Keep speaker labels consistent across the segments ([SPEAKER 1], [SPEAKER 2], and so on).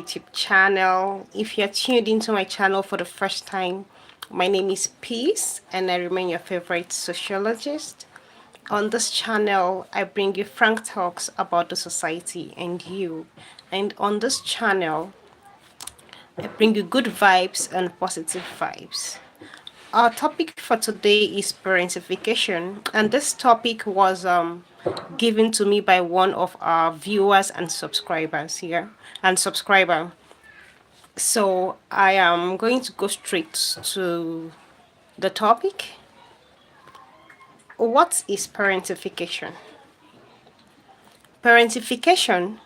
[SPEAKER 1] YouTube channel. If you're tuned into my channel for the first time, my name is Peace and I remain your favorite sociologist. On this channel, I bring you frank talks about the society and you. And on this channel, I bring you good vibes and positive vibes. Our topic for today is parentification, and this topic was given to me by one of our viewers and subscribers here and subscriber. So I am going to go straight to the topic. What is parentification? Parentification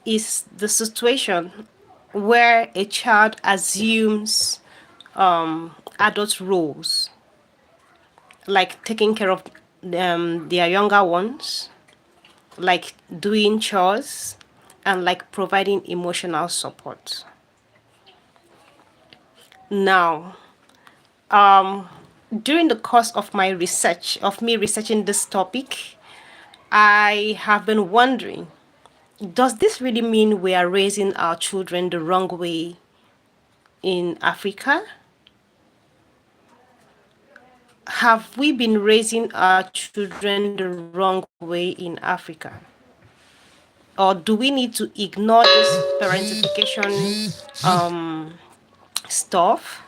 [SPEAKER 1] is the situation where a child assumes adult roles, like taking care of their younger ones, like doing chores, and like providing emotional support. Now, during the course of my research, of me researching this topic, I have been wondering, does this really mean we are raising our children the wrong way in Africa? Have we been raising our children the wrong way in Africa? Or do we need to ignore this parentification stuff?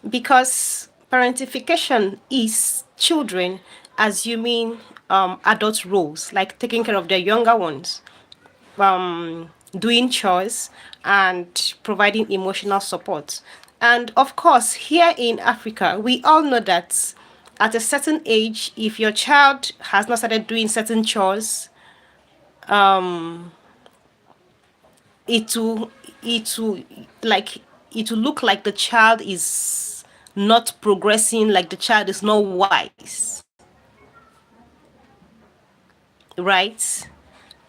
[SPEAKER 1] Because parentification is children assuming adult roles, like taking care of their younger ones, doing chores, and providing emotional support. And of course, here in Africa, we all know that at a certain age, if your child has not started doing certain chores, it will it will like it will look like the child is not progressing, like the child is not wise, right?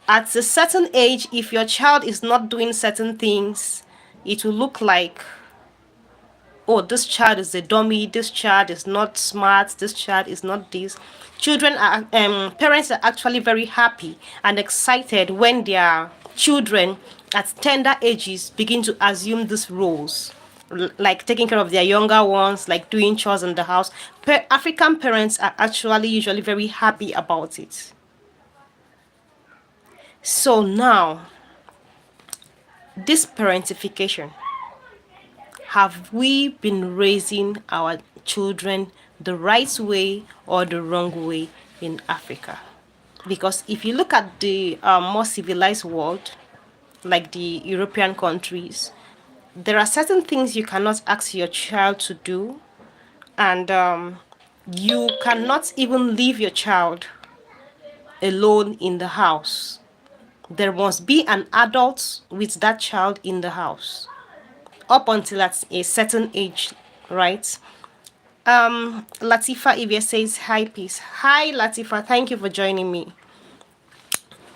[SPEAKER 1] At a certain age, if your child is not doing certain things, it will look like, oh, this child is a dummy, this child is not smart, this child is not this. Children are parents are actually very happy and excited when their children at tender ages begin to assume these roles, like taking care of their younger ones, like doing chores in the house. African parents are actually usually very happy about it. So now, this parentification, have we been raising our children the right way or the wrong way in Africa? Because if you look at the more civilized world, like the European countries, there are certain things you cannot ask your child to do, and you cannot even leave your child alone in the house. There must be an adult with that child in the house up until at a certain age, right? Latifa Ivia says, hi, peace. Hi, Latifa. Thank you for joining me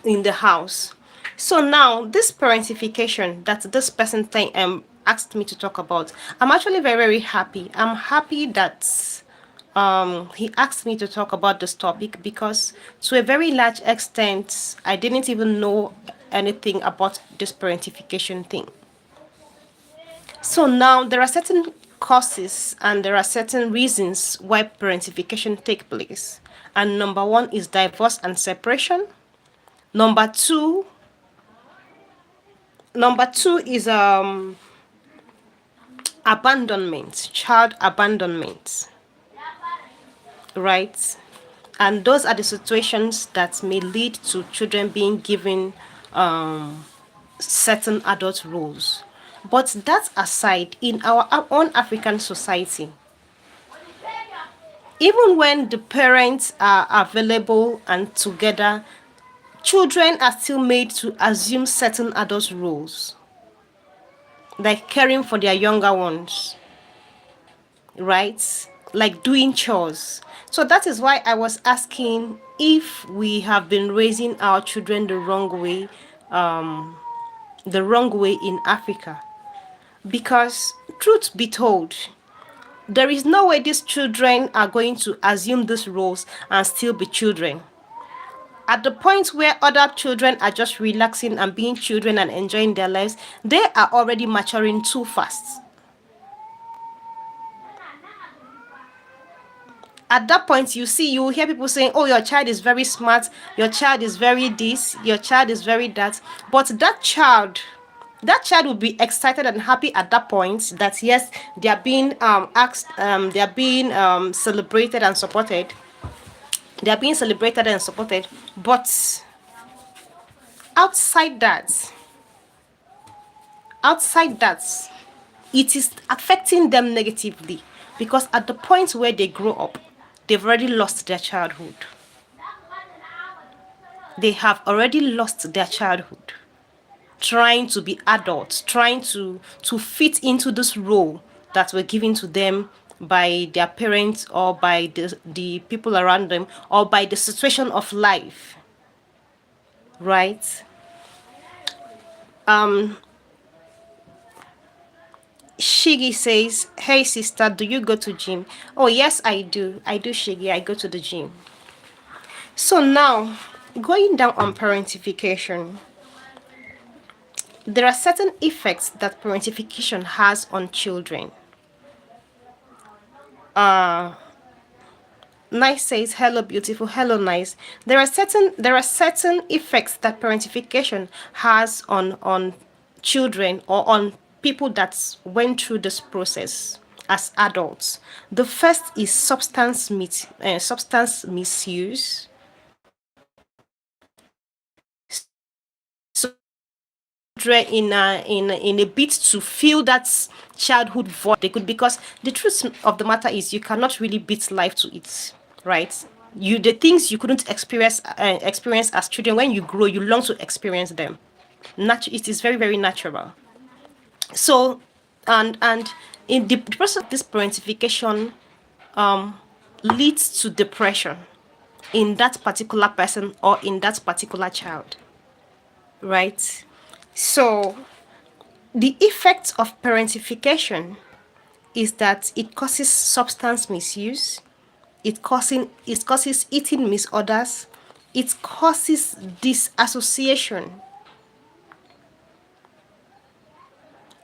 [SPEAKER 1] in the house. So now, this parentification that this person asked me to talk about, I'm actually very, very happy. I'm happy that he asked me to talk about this topic because to a very large extent, I didn't even know anything about this parentification thing. So now there are certain causes and there are certain reasons why parentification take place. And number one is divorce and separation. Number two is abandonment, child abandonment, right? And those are the situations that may lead to children being given certain adult roles. But that aside, in our own African society, even when the parents are available and together, children are still made to assume certain adult roles, like caring for their younger ones, right? Like doing chores. So that is why I was asking if we have been raising our children the wrong way in Africa. Because truth be told, there is no way these children are going to assume these roles and still be children. At the point where other children are just relaxing and being children and enjoying their lives, they are already maturing too fast. At that point, you hear people saying, oh, your child is very smart, your child is very this, your child is very that. But that child will be excited and happy at that point that yes, they are being asked, they are being celebrated and supported. They are being celebrated and supported. But outside that, outside that, it is affecting them negatively, because at the point where they grow up, they've already lost their childhood. They have already lost their childhood trying to be adults, trying to fit into this role that were given to them by their parents or by the people around them or by the situation of life, right? Shiggy says, hey sister, do you go to gym? Oh yes, I do, Shiggy. I go to the gym. So now, going down on parentification, there are certain effects that parentification has on children. Nice says, hello beautiful, hello nice. There are certain effects that parentification has on children or on people that went through this process as adults. The first is substance misuse. So in a bit to fill that childhood void they could, because the truth of the matter is you cannot really beat life to it, right? The things you couldn't experience as children, when you grow you long to experience them. It is very very natural. So and in the process of this parentification leads to depression in that particular person or in that particular child, right? So the effect of parentification is that it causes substance misuse, it causes eating disorders, it causes disassociation.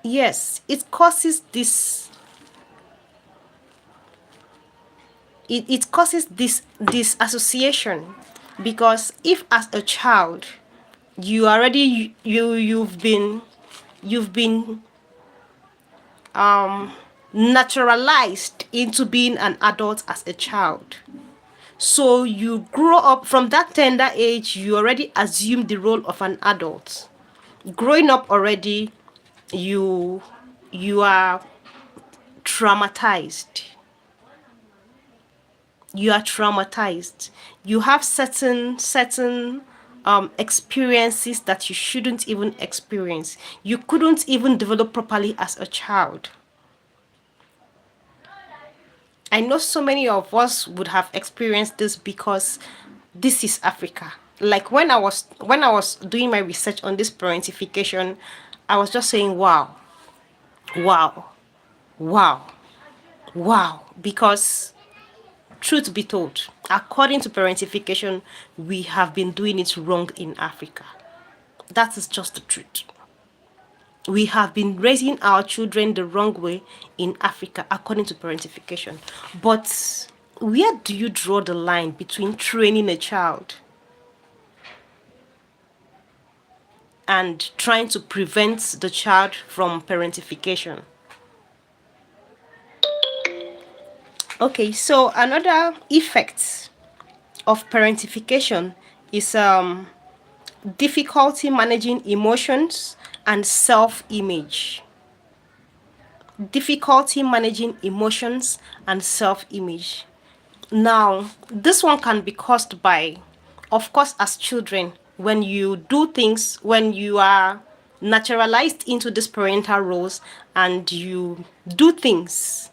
[SPEAKER 1] Yes, it causes this. It causes this disassociation, because if as a child you've been naturalized into being an adult as a child, so you grow up from that tender age, you already assume the role of an adult. Growing up already, you you are traumatized. You have certain experiences that you shouldn't even experience. You couldn't even develop properly as a child. I know so many of us would have experienced this, because this is Africa. Like when I was doing my research on this parentification, I was just saying wow, wow, wow, wow, because truth be told, according to parentification, we have been doing it wrong in Africa. That is just the truth. We have been raising our children the wrong way in Africa, according to parentification. But where do you draw the line between training a child and trying to prevent the child from parentification? Okay, so another effect of parentification is difficulty managing emotions and self-image. Difficulty managing emotions and self-image. Now, this one can be caused by, of course, as children, when you do things, when you are naturalized into these parental roles and you do things,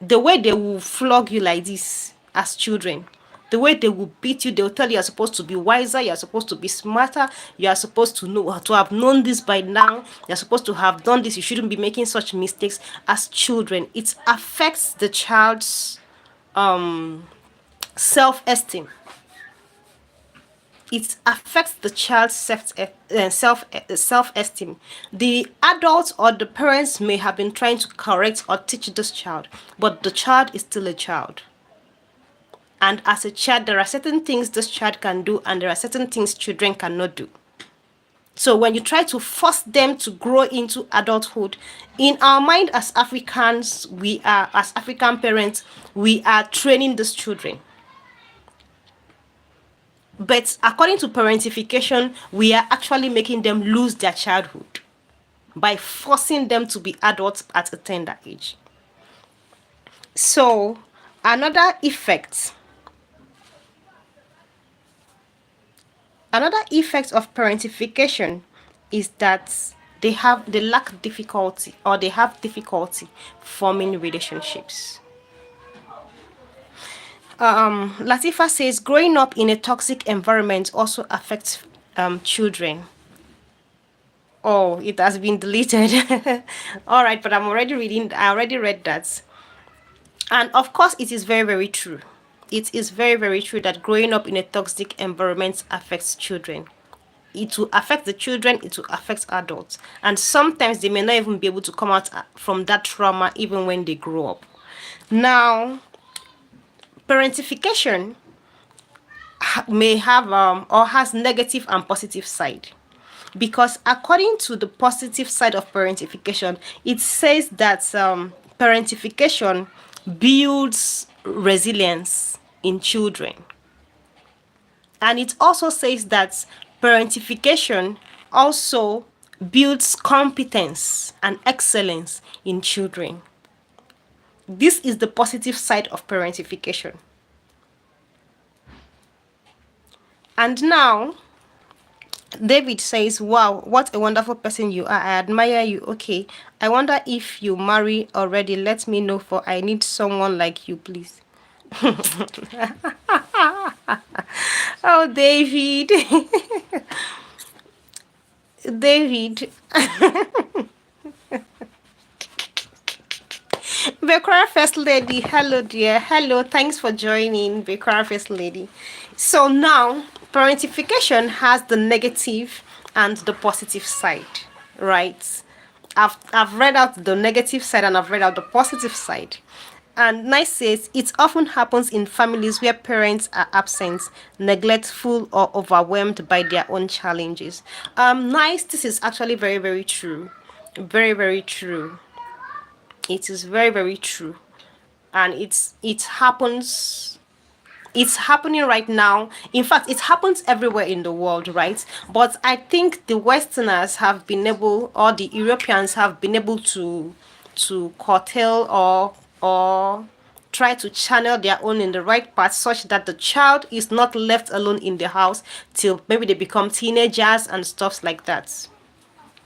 [SPEAKER 1] the way they will flog you like this as children, the way they will beat you, they'll tell you you're supposed to be wiser, you're supposed to be smarter, you are supposed to know, to have known this by now, you're supposed to have done this, you shouldn't be making such mistakes. As children, it affects the child's self-esteem. it affects the child's self esteem. The adults or the parents may have been trying to correct or teach this child, but the child is still a child. And as a child, there are certain things this child can do, and there are certain things children cannot do. So when you try to force them to grow into adulthood, in our mind as Africans, as African parents, we are training these children. But according to parentification, we are actually making them lose their childhood by forcing them to be adults at a tender age. So another effect of parentification is that they lack difficulty, or they have difficulty forming relationships. Latifa says growing up in a toxic environment also affects children. Oh, it has been deleted. All right, but I already read that. And of course, it is very, very true. It is very, very true that growing up in a toxic environment affects children. It will affect the children, it will affect adults. And sometimes they may not even be able to come out from that trauma even when they grow up. Now, parentification may have or has negative and positive side, because according to the positive side of parentification, it says that parentification builds resilience in children, and it also says that parentification also builds competence and excellence in children. This is the positive side of parentification. And now, David says, wow, what a wonderful person you are. I admire you. Okay. I wonder if you marry already. Let me know, for I need someone like you, please. Oh, David. David. Bekara First Lady, hello dear. Hello, thanks for joining, Bekara First Lady. So now, parentification has the negative and the positive side, right? I've read out the negative side and I've read out the positive side. And Nice says it often happens in families where parents are absent, neglectful, or overwhelmed by their own challenges. Nice, this is actually very, very true. Very, very true. It is very, very true. And it's happening right now. In fact, it happens everywhere in the world, right? But I think the Westerners have been able, or the Europeans have been able to curtail or try to channel their own in the right path, such that the child is not left alone in the house till maybe they become teenagers and stuff like that.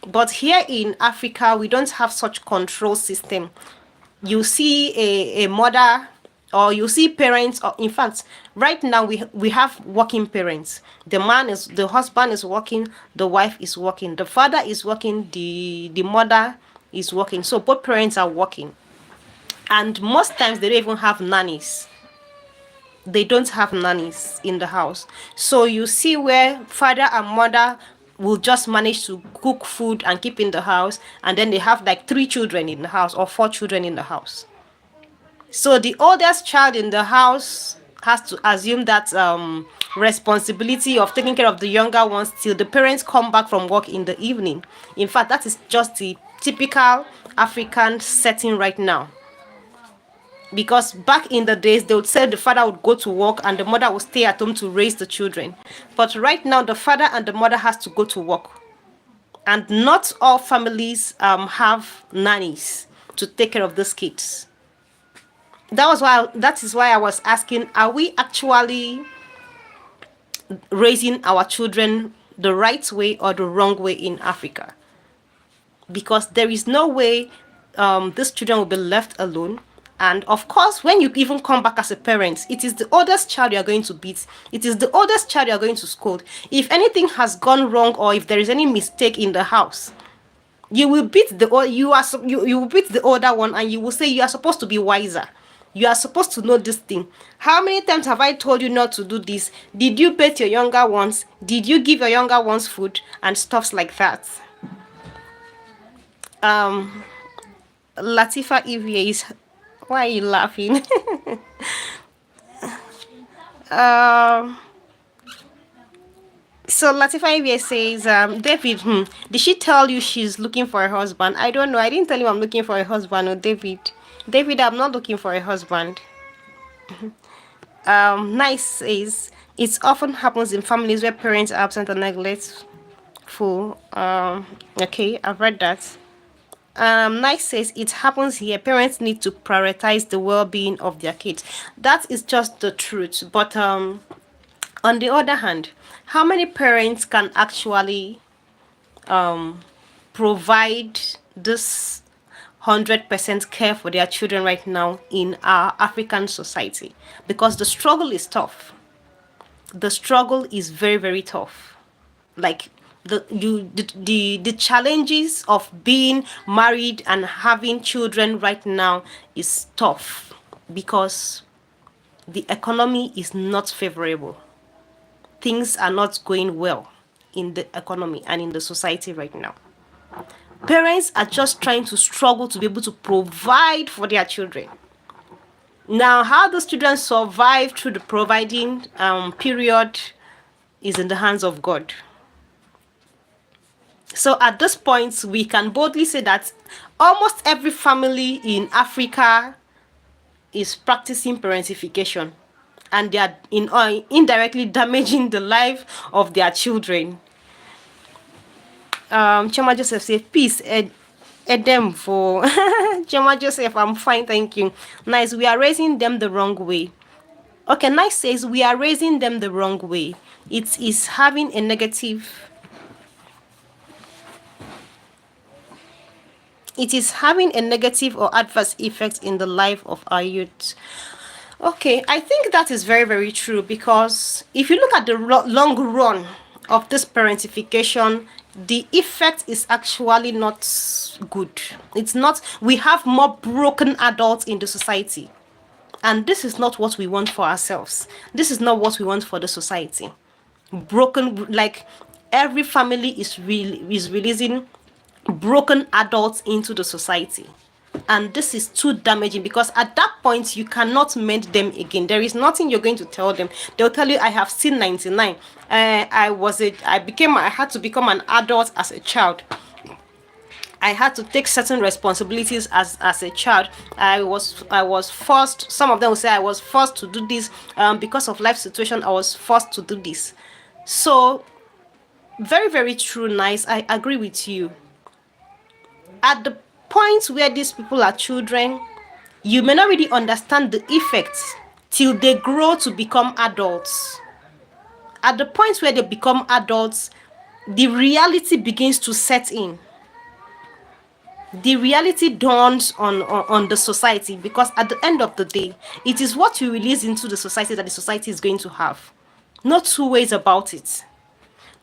[SPEAKER 1] But here in Africa, we don't have such control system. You see a mother, or you see parents, or in fact, right now we have working parents. The husband is working, the wife is working, the father is working, the mother is working. So both parents are working. And most times they don't even have nannies. They don't have nannies in the house. So you see where father and mother will just manage to cook food and keep in the house, and then they have like 3 children in the house or 4 children in the house. So the oldest child in the house has to assume that responsibility of taking care of the younger ones till the parents come back from work in the evening. In fact, that is just the typical African setting right now. Because back in the days, they would say the father would go to work and the mother would stay at home to raise the children. But right now, the father and the mother has to go to work. And not all families have nannies to take care of these kids. That is why I was asking, are we actually raising our children the right way or the wrong way in Africa? Because there is no way these children will be left alone. And of course, when you even come back as a parent, it is the oldest child you are going to beat. It is the oldest child you are going to scold. If anything has gone wrong, or if there is any mistake in the house, you will beat you will beat the older one, and you will say you are supposed to be wiser. You are supposed to know this thing. How many times have I told you not to do this? Did you bathe your younger ones? Did you give your younger ones food? And stuffs like that. Latifa Evie is, why are you laughing? um so Latifa Evie says, David, did she tell you she's looking for a husband? I don't know. I didn't tell you I'm looking for a husband. Or David. David, I'm not looking for a husband. Nice says it often happens in families where parents are absent or neglectful. Okay, I've read that. Nice says it happens here. Parents need to prioritize the well-being of their kids. That is just the truth. But on the other hand, how many parents can actually provide this 100% care for their children right now in our African society? Because the struggle is tough. The struggle is very, very tough. Like the challenges of being married and having children right now is tough because the economy is not favorable. Things are not going well in the economy and in the society right now. Parents are just trying to struggle to be able to provide for their children. Now, how those children survive through the providing period is in the hands of God. So at this point, we can boldly say that almost every family in Africa is practicing parentification, and they are indirectly damaging the life of their children. Chema Joseph says, peace, Edem for Chema Joseph, I'm fine, thank you. Nice, we are raising them the wrong way. Okay, Nice says we are raising them the wrong way. It is having a negative. It is having a negative or adverse effect in the life of our youth. Okay, I think that is very, very true, because if you look at the long run of this parentification, the effect is actually not good. It's not, we have more broken adults in the society. And this is not what we want for ourselves. This is not what we want for the society. Broken, like every family is releasing broken adults into the society, and this is too damaging, because at that point you cannot mend them again. There is nothing you're going to tell them. They'll tell you, I have seen 99. I had to become an adult as a child. I had to take certain responsibilities as a child. I was forced. Some of them will say I was forced to do this because of life situation. I was forced to do this. So very, very true. Nice, I agree with you. At the point where these people are children, you may not really understand the effects till they grow to become adults. At the point where they become adults, the reality begins to set in. The reality dawns on the society, because at the end of the day, it is what you release into the society that the society is going to have. No two ways about it.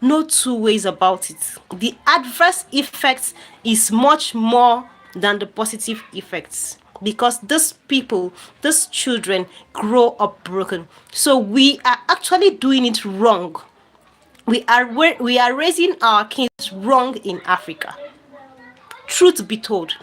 [SPEAKER 1] No two ways about it. The adverse effects is much more than the positive effects, because these people, these children, grow up broken. So we are actually doing it wrong. We are raising our kids wrong in Africa. Truth be told,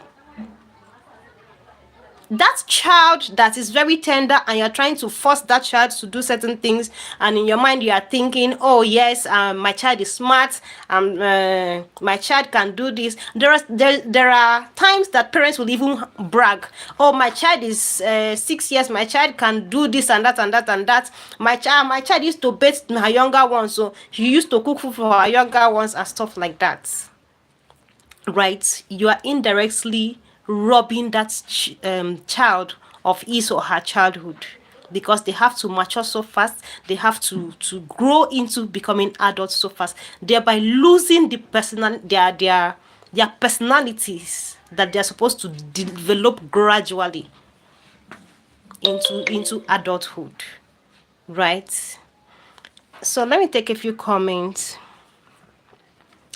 [SPEAKER 1] that child that is very tender and you're trying to force that child to do certain things, and in your mind you are thinking, oh yes, my child is smart, my child can do this. There are times that parents will even brag, oh, my child is 6 years, my child can do this and that and that and that. My child used to bathe her younger ones, so she used to cook food for her younger ones and stuff like that. Right? You are indirectly robbing that child of his or her childhood, because they have to mature so fast, they have to grow into becoming adults so fast, thereby losing their personalities that they're supposed to develop gradually into adulthood. Right? So let me take a few comments.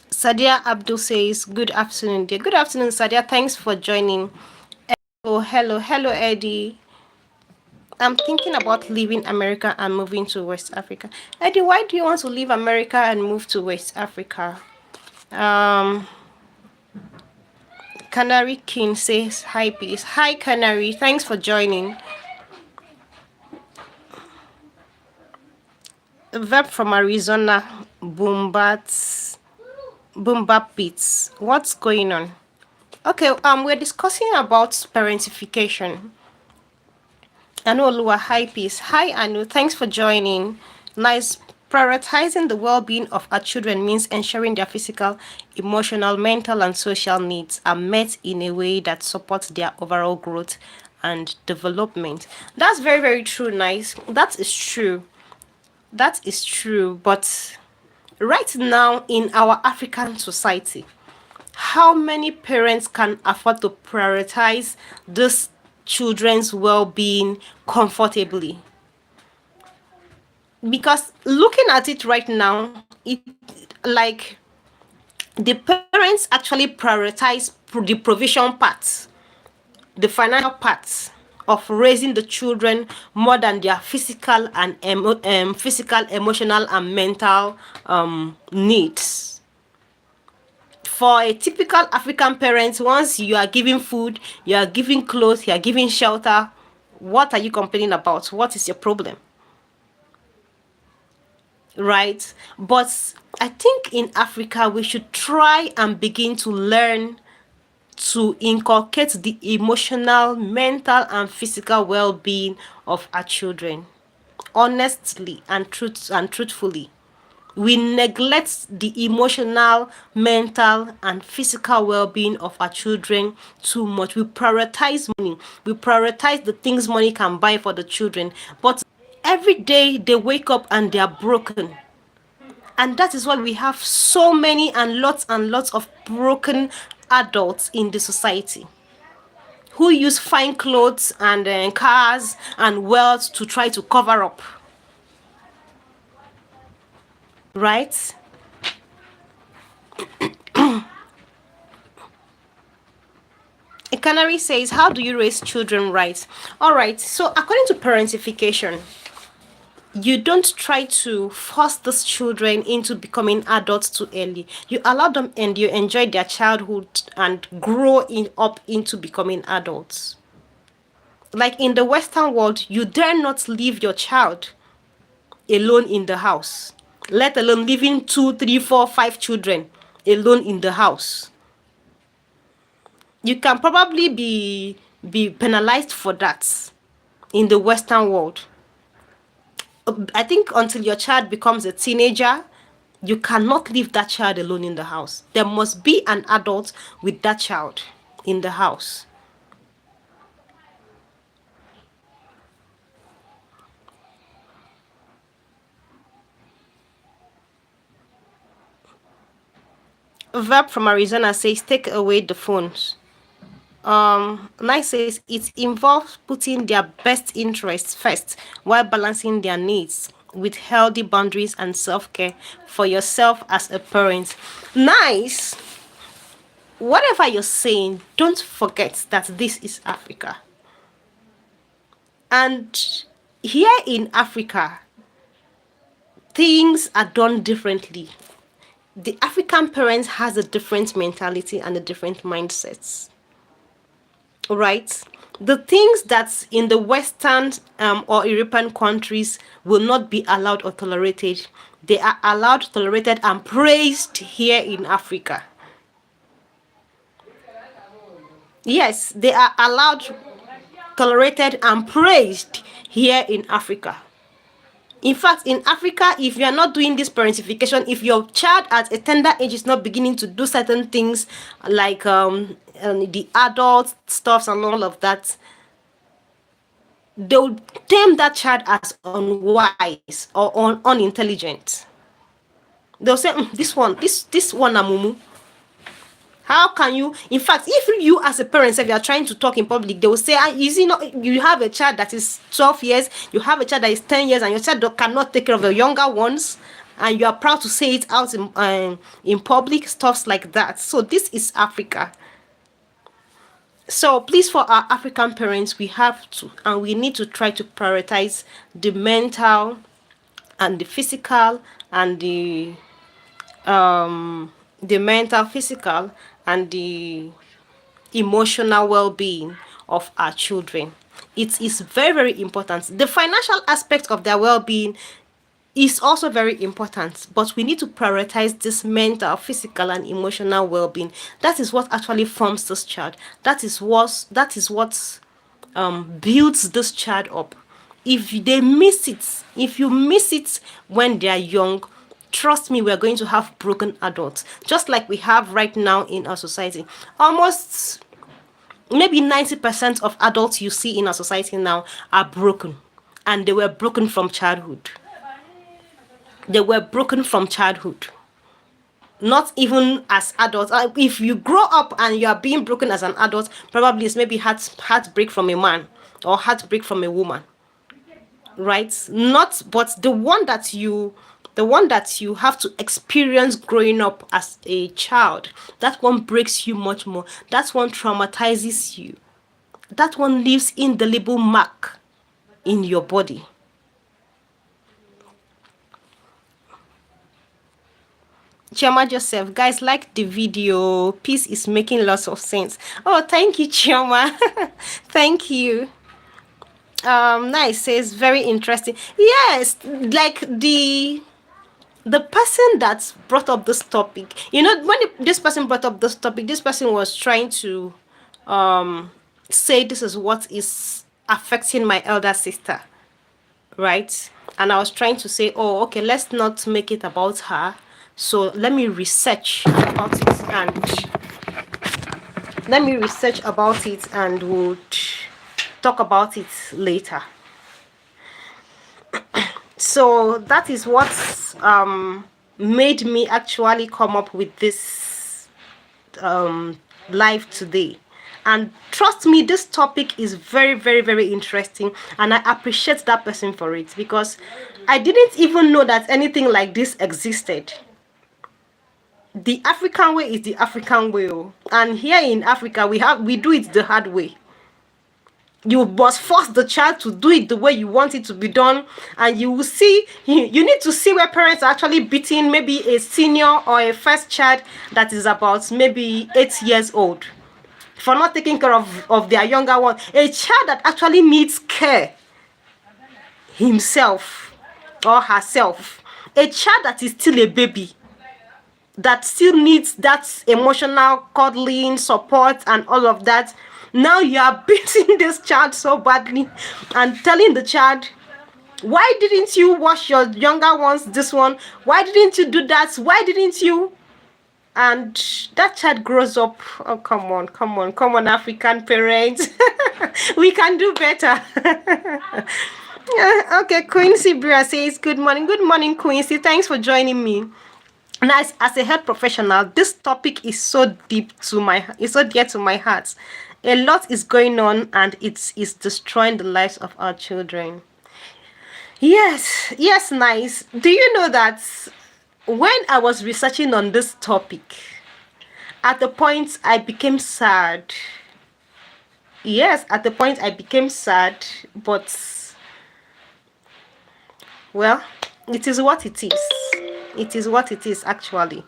[SPEAKER 1] Sadia Abdul says, good afternoon, dear. Good afternoon, Sadia. Thanks for joining. Oh, hello, Eddie. I'm thinking about leaving America and moving to West Africa. Eddie, why do you want to leave America and move to West Africa? Um, Canary King says hi, peace. Hi, Canary. Thanks for joining. A verb from Arizona, Boombat Beats. What's going on? Okay, we're discussing about parentification. Anu Olua, hi peace. Hi Anu, thanks for joining. Nice. Prioritizing the well-being of our children means ensuring their physical, emotional, mental, and social needs are met in a way that supports their overall growth and development. That's very, very true, nice. That is true. That is true. But right now in our African society, how many parents can afford to prioritize this children's well-being comfortably? Because looking at it right now, it like the parents actually prioritize the provision part, the financial part of raising the children more than their physical and physical, emotional, and mental needs. For a typical African parent, once you are giving food, you are giving clothes, you are giving shelter, what are you complaining about? What is your problem? Right? But I think in Africa, we should try and begin to learn to inculcate the emotional, mental, and physical well-being of our children, honestly and truthfully. We neglect the emotional, mental, and physical well-being of our children too much. We prioritize money. We prioritize the things money can buy for the children. But every day they wake up and they are broken. And that is why we have so many and lots of broken adults in the society who use fine clothes and cars and wealth to try to cover up. Right? A canary says, how do you raise children right? All right, so according to parentification, you don't try to force these children into becoming adults too early. You allow them and you enjoy their childhood and grow up into becoming adults. Like in the Western world, you dare not leave your child alone in the house, let alone leaving 2, 3, 4, 5 children alone in the house. You can probably be penalized for that in the Western world. I think until your child becomes a teenager, you cannot leave that child alone in the house. There must be an adult with that child in the house. A verb from Arizona says, take away the phones. Nice says it involves putting their best interests first while balancing their needs with healthy boundaries and self-care for yourself as a parent. Nice. Whatever you're saying, don't forget that this is Africa. And here in Africa, things are done differently. The African parents has a different mentality and a different mindset. Right? The things that in the Western or European countries will not be allowed or tolerated, they are allowed, tolerated, and praised here in Africa. Yes, they are allowed, tolerated, and praised here in Africa. In fact, in Africa, if you are not doing this parentification, if your child at a tender age is not beginning to do certain things like the adult stuffs and all of that, they'll term that child as unwise or unintelligent. They'll say, this one amumu. How can you? In fact, if you as a parent, if you are trying to talk in public, they will say, "Is it not? You have a child that is 12 years, you have a child that is 10 years, and your child cannot take care of the younger ones, and you are proud to say it out in public, stuffs like that." So this is Africa. So please, for our African parents, we have to and we need to try to prioritize the mental and the physical and the mental, physical, and the emotional well-being of our children. It is very, very important. The financial aspect of their well-being is also very important, but we need to prioritize this mental, physical, and emotional well-being. That is what actually forms this child. That is what builds this child up. If they miss it, if you miss it when they are young, trust me, we're going to have broken adults, just like we have right now in our society. Almost maybe 90% of adults you see in our society now are broken, and they were broken from childhood. They were broken from childhood, not even as adults. If you grow up and you are being broken as an adult, probably it's maybe heartbreak from a man or heartbreak from a woman, right? Not, but the one that you have to experience growing up as a child, that one breaks you much more. That one traumatizes you. That one leaves indelible mark in your body. Chioma Joseph, guys, like the video. Peace is making lots of sense. Oh, thank you, Chioma. Thank you. Nice, says very interesting. Yes, like the person that brought up this topic, when this person brought up this topic, this person was trying to say this is what is affecting my elder sister, right? And I was trying to say, oh, okay, let's not make it about her. So let me research about it and we'll talk about it later. So that is what made me actually come up with this live today. And trust me, this topic is very, very, very interesting, and I appreciate that person for it, because I didn't even know that anything like this existed. The African way is the African way, and here in Africa we do it the hard way. You must force the child to do it the way you want it to be done, and you will see, you need to see where parents are actually beating maybe a senior or a first child that is about maybe 8 years old for not taking care of their younger one. A child that actually needs care himself or herself. A child that is still a baby, that still needs that emotional cuddling, support, and all of that. Now you are beating this child so badly and telling the child, why didn't you wash your younger ones this one? Why didn't you do that? Why didn't you? And that child grows up. Oh, come on, African parents. We can do better. Okay, Quincy Bria says, good morning, Quincy. Thanks for joining me. And as a health professional, this topic is so dear to my heart. A lot is going on, and it's destroying the lives of our children. Yes, nice. Do you know that when I was researching on this topic, at the point I became sad. Yes, at the point I became sad, but well, it is what it is. It is what it is, actually.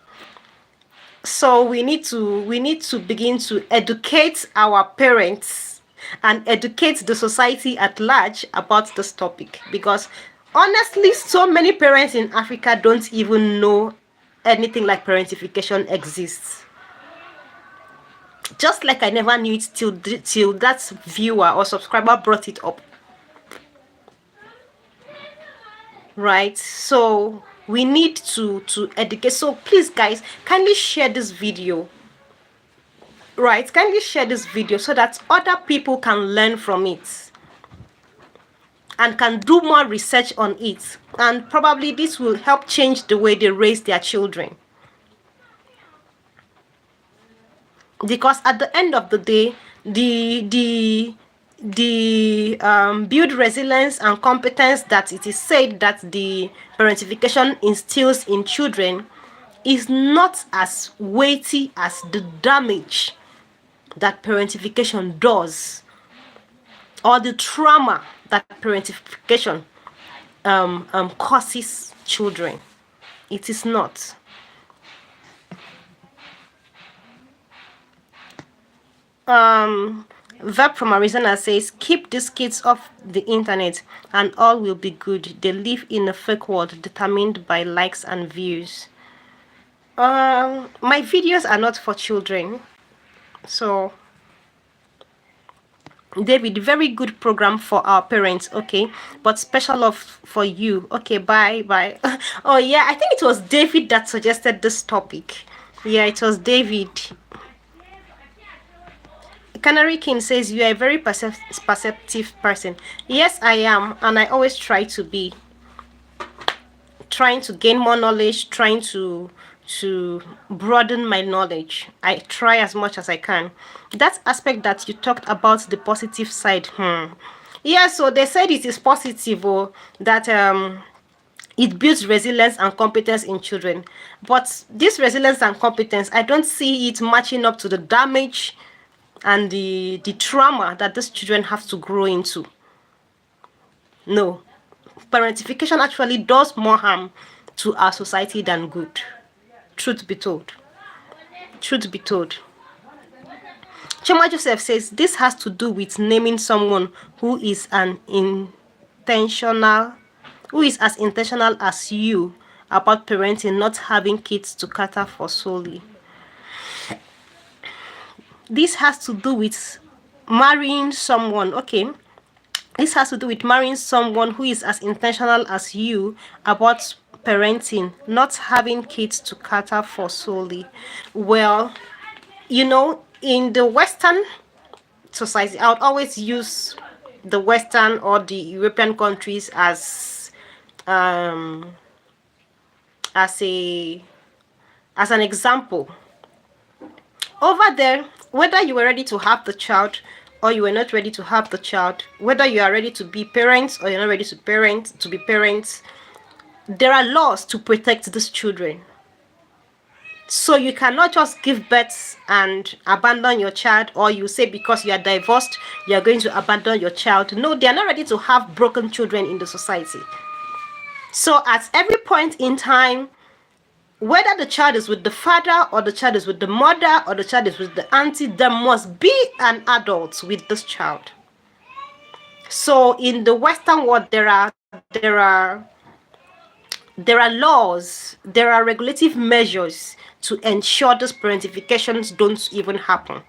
[SPEAKER 1] So we need to begin to educate our parents and educate the society at large about this topic, because honestly, so many parents in Africa don't even know anything like parentification exists. Just like I never knew it till that viewer or subscriber brought it up. Right? So we need to educate. So please, guys, kindly share this video. Right? Kindly share this video so that other people can learn from it and can do more research on it. And probably this will help change the way they raise their children. Because at the end of the day, the build resilience and competence that it is said that the parentification instills in children is not as weighty as the damage that parentification does, or the trauma that parentification causes children. It is not. Verb from Arizona says, keep these kids off the internet and all will be good. They live in a fake world determined by likes and views. My videos are not for children. So, David, very good program for our parents, okay? But special love for you. Okay, bye, bye. Oh, yeah, I think it was David that suggested this topic. Yeah, it was David. Canary King says, you are a very perceptive person. Yes, I am, and I always try to be. Trying to gain more knowledge, trying to broaden my knowledge. I try as much as I can. That aspect that you talked about, the positive side. Yeah, so they said it is positive, or that it builds resilience and competence in children. But this resilience and competence, I don't see it matching up to the damage and the trauma that these children have to grow into. No. Parentification actually does more harm to our society than good. Truth be told. Truth be told. Choma Joseph says this has to do with naming someone who is who is as intentional as you about parenting, not having kids to cater for solely. This has to do with marrying someone, okay? This has to do with marrying someone who is as intentional as you about parenting, not having kids to cater for solely. Well, in the Western society, I would always use the Western or the European countries um, as an example. Over there, whether you were ready to have the child or you were not ready to have the child, whether you are ready to be parents or you're not ready to be parents, there are laws to protect these children. So you cannot just give birth and abandon your child, or you say because you are divorced, you are going to abandon your child. No, they are not ready to have broken children in the society. So at every point in time, whether the child is with the father or the child is with the mother or the child is with the auntie, there must be an adult with this child. So in the Western world, there are laws, there are regulative measures to ensure these parentifications don't even happen.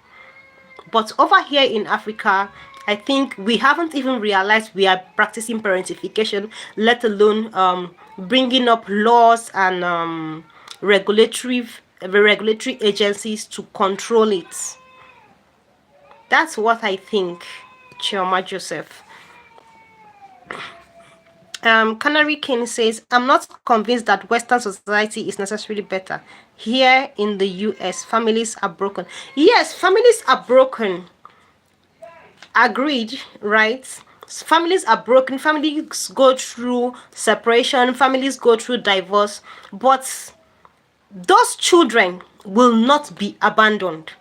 [SPEAKER 1] But over here in Africa, I think we haven't even realized we are practicing parentification, let alone bringing up laws and regulatory agencies to control it. That's what I think, Chioma Joseph. Canary King says, I'm not convinced that Western society is necessarily better. Here in the US, families are broken. Yes, families are broken. Agreed, right? Families are broken. Families go through separation. Families go through divorce. But those children will not be abandoned.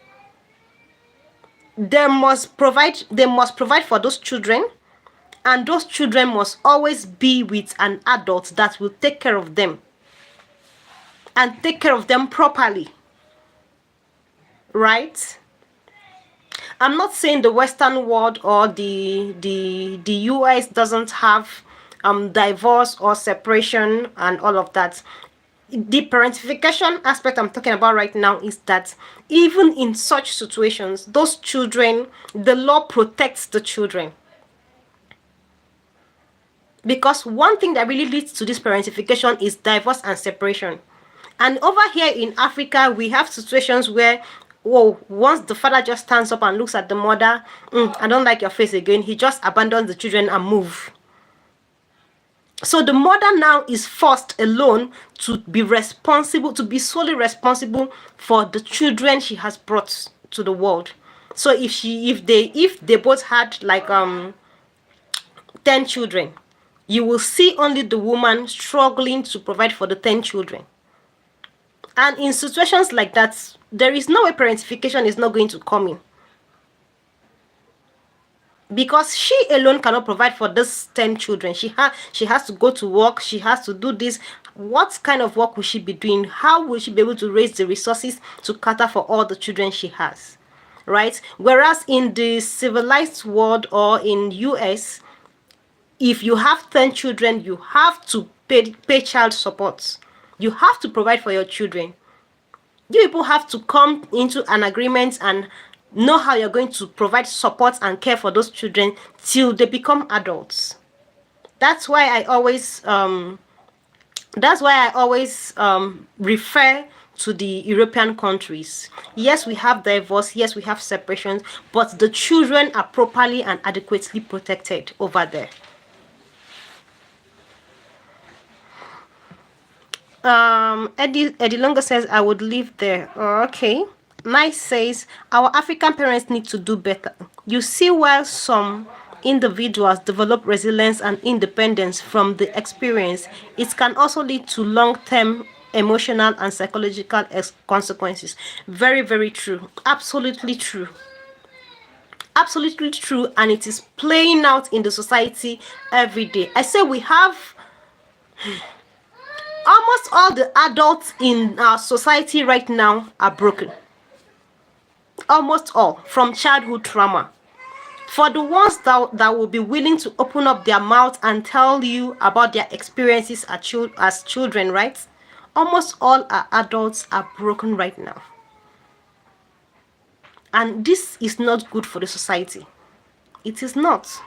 [SPEAKER 1] They must provide for those children. And those children must always be with an adult that will take care of them. And take care of them properly. Right? I'm not saying the Western world or the US doesn't have divorce or separation and all of that. The parentification aspect I'm talking about right now is that even in such situations, those children, the law protects the children. Because one thing that really leads to this parentification is divorce and separation. And over here in Africa, we have situations where, once the father just stands up and looks at the mother, I don't like your face again, he just abandons the children and move. So the mother now is forced alone to be responsible, to be solely responsible for the children she has brought to the world. So if they both had like 10 children, you will see only the woman struggling to provide for the 10 children. And in situations like that, there is no way parentification is not going to come in. because she alone cannot provide for these 10 children. She has to go to work, she has to do this. What kind of work will she be doing? How will she be able to raise the resources to cater for all the children she has, right? Whereas in the civilized world or in US, if you have 10 children, you have to pay child support. You have to provide for your children. You people have to come into an agreement and know how you're going to provide support and care for those children till they become adults. That's why I always refer to the European countries. Yes, we have divorce, yes, we have separations, but the children are properly and adequately protected over there. Eddie Longa says I would live there. Oh, okay. Nice says our African parents need to do better. You see, while some individuals develop resilience and independence from the experience, it can also lead to long-term emotional and psychological consequences. Very, very true. Absolutely true. Absolutely true, and it is playing out in the society every day. I say we have almost all the adults in our society right now are broken. Almost all, from childhood trauma. For the ones that will be willing to open up their mouth and tell you about their experiences as children, right? Almost all our adults are broken right now. And this is not good for the society. It is not.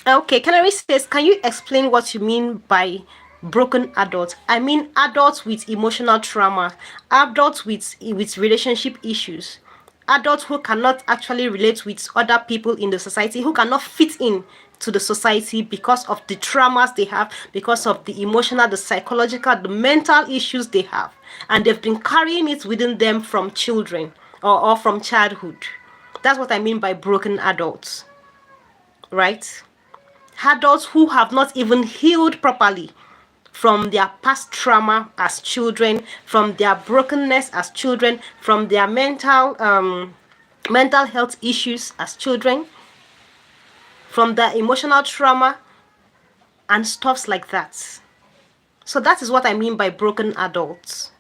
[SPEAKER 1] Okay, Canary says, can you explain what you mean by broken adults? I mean adults with emotional trauma, adults with relationship issues, adults who cannot actually relate with other people in the society, who cannot fit in to the society because of the traumas they have, because of the emotional, the psychological, the mental issues they have, and they've been carrying it within them from children or from childhood. That's what I mean by broken adults, right? Adults who have not even healed properly from their past trauma as children, from their brokenness as children, from their mental health issues as children, from their emotional trauma and stuffs like that. So that is what I mean by broken adults.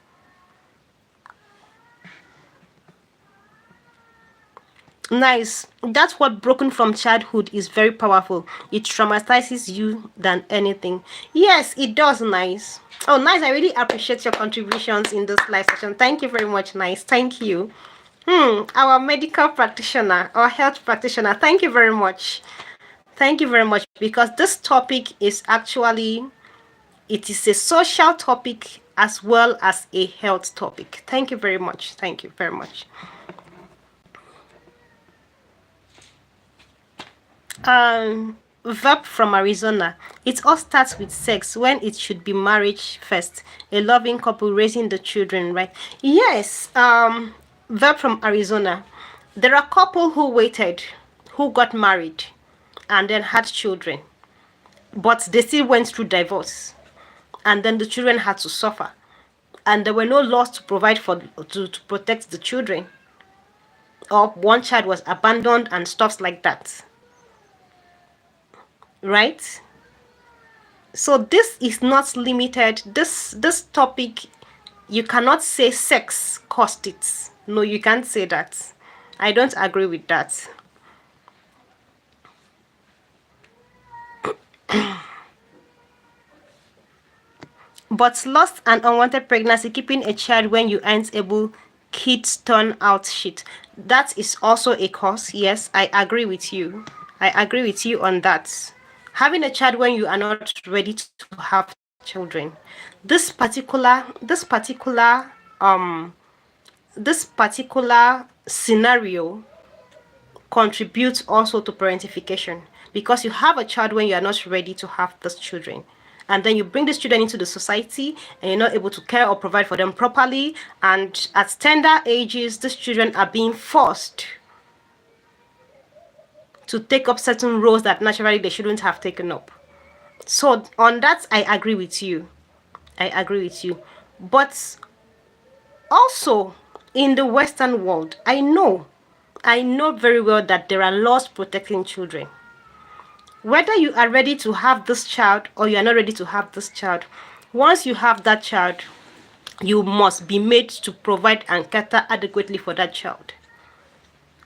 [SPEAKER 1] Nice. That's what broken from childhood is very powerful. It traumatizes you than anything. Yes, it does, nice. Oh, nice. I really appreciate your contributions in this live session. Thank you very much, nice. Thank you. Our medical practitioner, our health practitioner, thank you very much. Thank you very much, because this topic is actually, it is a social topic as well as a health topic. Thank you very much. Thank you very much. Verb from Arizona. It all starts with sex when it should be marriage first. A loving couple raising the children, right? Yes. Verb from Arizona. There are couple who waited, who got married, and then had children, but they still went through divorce, and then the children had to suffer, and there were no laws to provide for to protect the children, or one child was abandoned and stuff like that. Right? So this is not limited. This topic, you cannot say sex caused it. No, you can't say that. I don't agree with that. But lost and unwanted pregnancy, keeping a child when you aren't able, kids turn out shit. That is also a cause. Yes, I agree with you. I agree with you on that. Having a child when you are not ready to have children. Um this particular scenario contributes also to parentification, because you have a child when you are not ready to have those children, and then you bring these children into the society and you're not able to care or provide for them properly, and at tender ages these children are being forced to take up certain roles that naturally they shouldn't have taken up. So on that, I agree with you. I agree with you. But also, in the Western world, I know very well that there are laws protecting children. Whether you are ready to have this child or you are not ready to have this child, once you have that child, you must be made to provide and cater adequately for that child.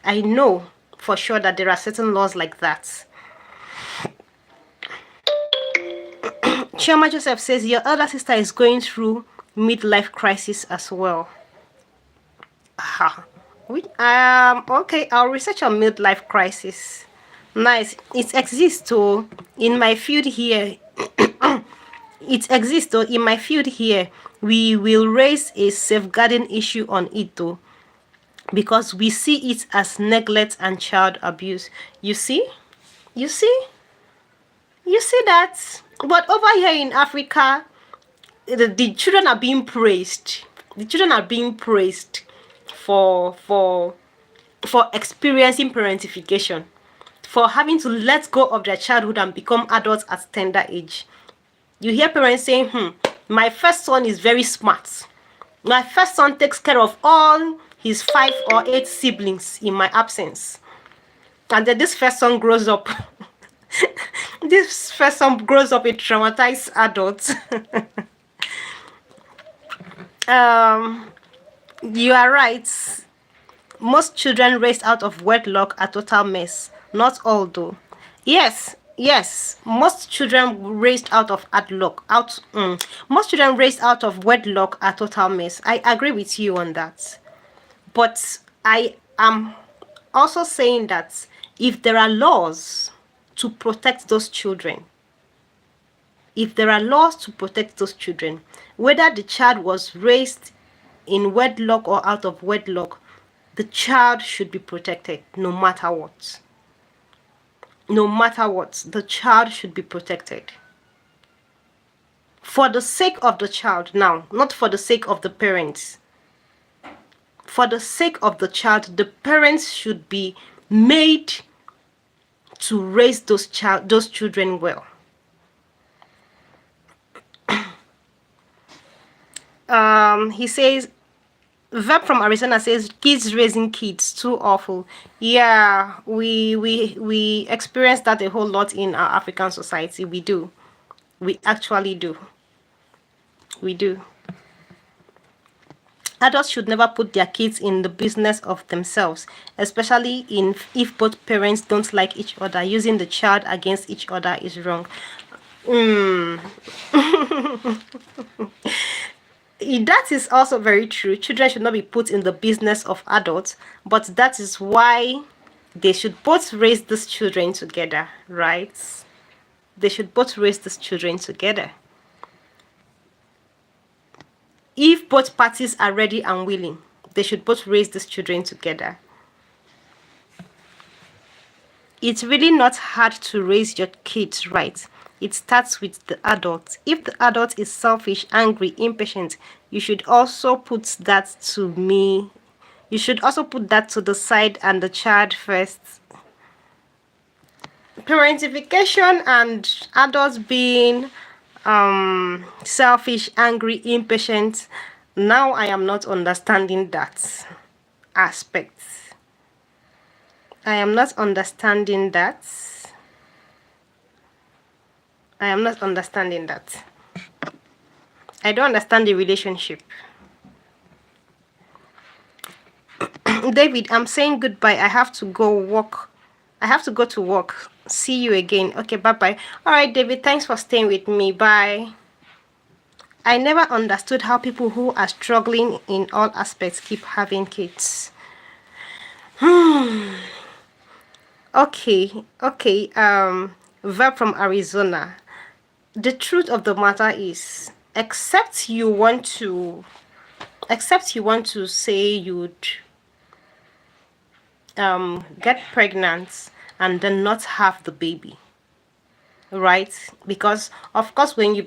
[SPEAKER 1] I know for sure that there are certain laws like that. Chioma Joseph says your elder sister is going through midlife crisis as well. Okay, I'll research on midlife crisis. Nice. It exists too in my field here. It exists though in my field here. We will raise a safeguarding issue on it though, because we see it as neglect and child abuse. You see? You see? You see that? But over here in Africa, the children are being praised. The children are being praised for experiencing parentification, for having to let go of their childhood and become adults at tender age. You hear parents saying, my first son is very smart. My first son takes care of all his 5 or 8 siblings in my absence. And then this first son grows up. This first son grows up a traumatized adult. You are right. Most children raised out of wedlock are total mess. Not all though. Yes. Most children raised out of most children raised out of wedlock are total mess. I agree with you on that. But I am also saying that if there are laws to protect those children, whether the child was raised in wedlock or out of wedlock, the child should be protected no matter what. No matter what, the child should be protected. For the sake of the child now, not for the sake of the parents. For the sake of the child, the parents should be made to raise those children well. He says, Verb from Arizona says, kids raising kids, too awful. Yeah, we experience that a whole lot in our African society. We do. We actually do. We do. Adults should never put their kids in the business of themselves, especially if both parents don't like each other. Using the child against each other is wrong. That is also very true. Children should not be put in the business of adults, but that is why they should both raise these children together, right? They should both raise these children together. If both parties are ready and willing, they should both raise these children together. It's really not hard to raise your kids right. It starts with the adult. If the adult is selfish, angry, impatient, you should also put that to the side and the child first. Parentification and adults being selfish, angry, impatient. Now I am not understanding that aspect. I am not understanding that. I don't understand the relationship. David, I'm saying goodbye. I have to go to work. See you again. Okay, bye-bye. All right, David, thanks for staying with me. Bye. I never understood how people who are struggling in all aspects keep having kids. Okay. Verb from Arizona. The truth of the matter is, except you want to say you'd get pregnant and then not have the baby, right? Because of course when you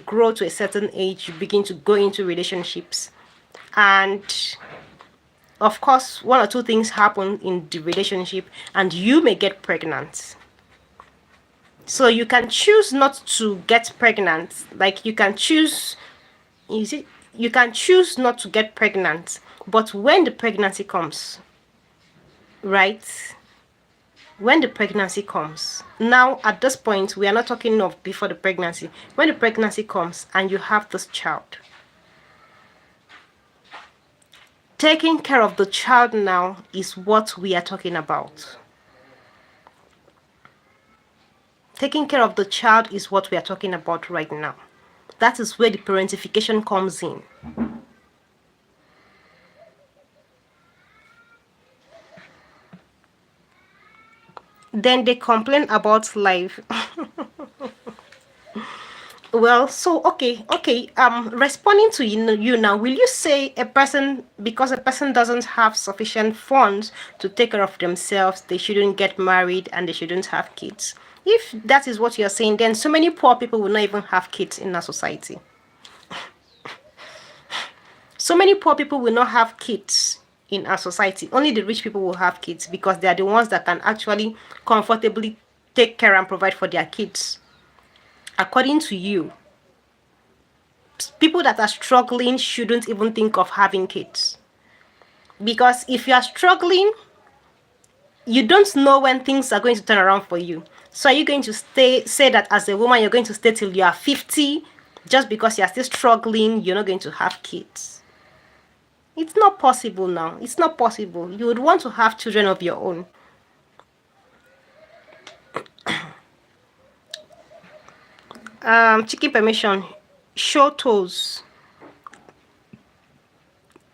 [SPEAKER 1] grow to a certain age, you begin to go into relationships, and of course 1 or 2 things happen in the relationship and you may get pregnant. So you can choose not to get pregnant. Like you can choose, You can choose not to get pregnant, but when the pregnancy comes, right? When the pregnancy comes, now at this point, we are not talking of before the pregnancy. When the pregnancy comes and you have this child, taking care of the child now is what we are talking about. Taking care of the child is what we are talking about right now. That is where the parentification comes in. Then they complain about life. Well, so okay. Responding to you now, will you say a person, because a person doesn't have sufficient funds to take care of themselves, they shouldn't get married and they shouldn't have kids? If that is what you're saying, then so many poor people will not even have kids in our society. So many poor people will not have kids in our society. Only the rich people will have kids because they are the ones that can actually comfortably take care and provide for their kids. According to you, people that are struggling shouldn't even think of having kids. Because if you are struggling, you don't know when things are going to turn around for you. So are you going to say that as a woman you're going to stay till you are 50 just because you are still struggling, you're not going to have kids? It's not possible now. It's not possible. You would want to have children of your own. Chicken permission. Show toes.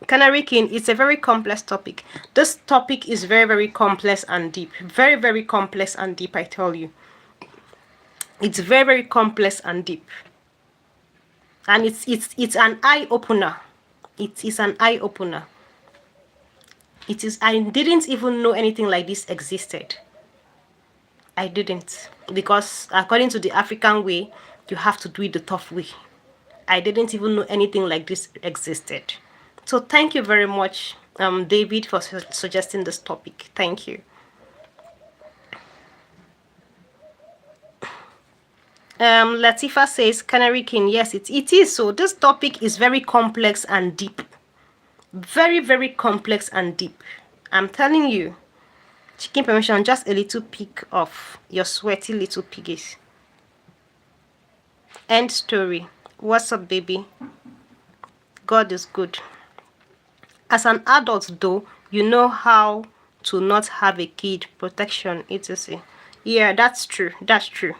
[SPEAKER 1] Canary King, it's a very complex topic. This topic is very, very complex and deep. Very, very complex and deep, I tell you. It's very, very complex and deep. And it's an eye-opener. It is an eye-opener. It is. I didn't even know anything like this existed. I didn't. Because according to the African way, you have to do it the tough way. I didn't even know anything like this existed. So thank you very much, David, for suggesting this topic. Thank you. Latifa says, Canary King, yes, it is. So this topic is very complex and deep. Very, very complex and deep. I'm telling you. Chicken permission, just a little peek of your sweaty little piggies. End story. What's up, baby? God is good. As an adult, though, you know how to not have a kid, protection, etc. Yeah, that's true. That's true.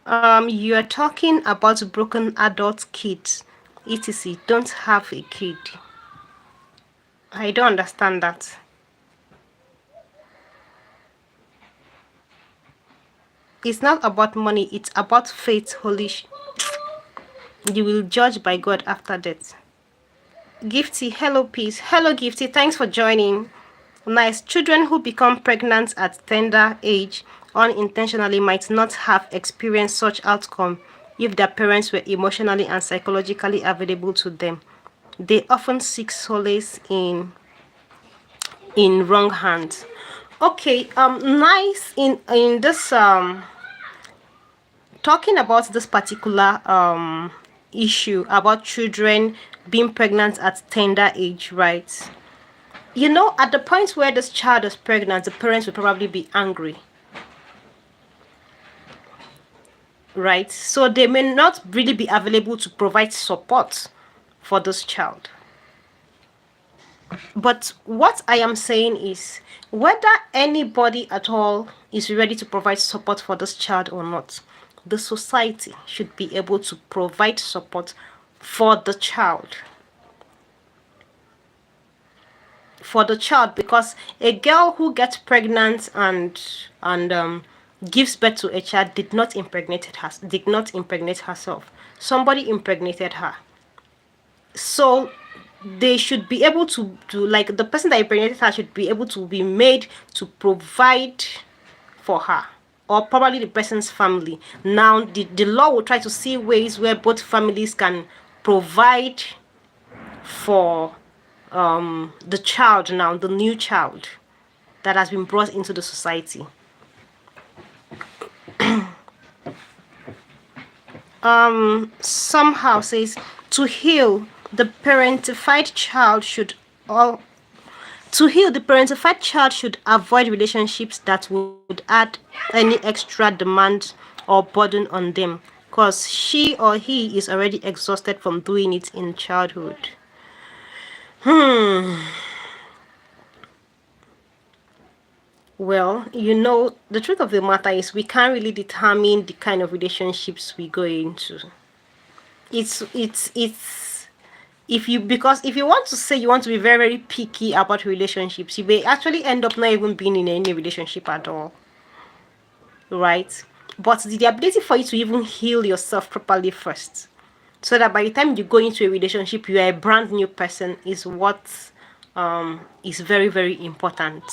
[SPEAKER 1] You are talking about broken adult kids, etc. Don't have a kid. I don't understand that. It's not about money, it's about faith, holy you will judge by God after death. Gifty, hello, peace. Hello, Gifty, thanks for joining. Nice. Children who become pregnant at tender age unintentionally might not have experienced such outcome if their parents were emotionally and psychologically available to them. They often seek solace in wrong hands. Okay, nice. In this talking about this particular issue about children being pregnant at tender age, right? You know, at the point where this child is pregnant, the parents will probably be angry, right? So they may not really be available to provide support for this child. But what I am saying is, whether anybody at all is ready to provide support for this child or not, the society should be able to provide support for the child. For the child, because a girl who gets pregnant and gives birth to a child did not impregnate herself. Somebody impregnated her. So they should be able to like the person that impregnated her should be able to be made to provide for her, or probably the person's family. Now the law will try to see ways where both families can provide for the child, now the new child that has been brought into the society. Somehow says to heal the parentified child should all to heal the parentified child should avoid relationships that would add any extra demand or burden on them, because she or he is already exhausted from doing it in childhood. Well, the truth of the matter is we can't really determine the kind of relationships we go into. It's if you because if you want to say you want to be very, very picky about relationships, you may actually end up not even being in any relationship at all. Right? But the ability for you to even heal yourself properly first, so that by the time you go into a relationship you are a brand new person, is what is very, very important.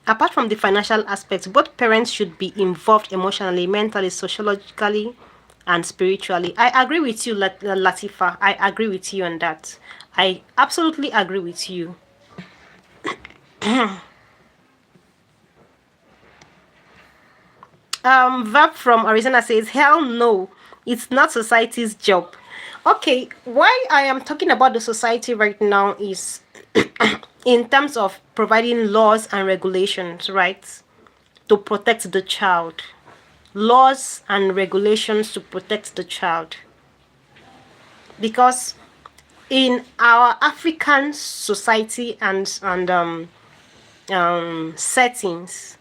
[SPEAKER 1] Apart from the financial aspects, both parents should be involved emotionally, mentally, sociologically, and spiritually. I agree with you, Latifa. I agree with you on that. I absolutely agree with you. Verb from Arizona says, hell no, it's not society's job. Okay, why I am talking about the society right now is in terms of providing laws and regulations, right? To protect the child. Laws and regulations to protect the child. Because in our African society and settings,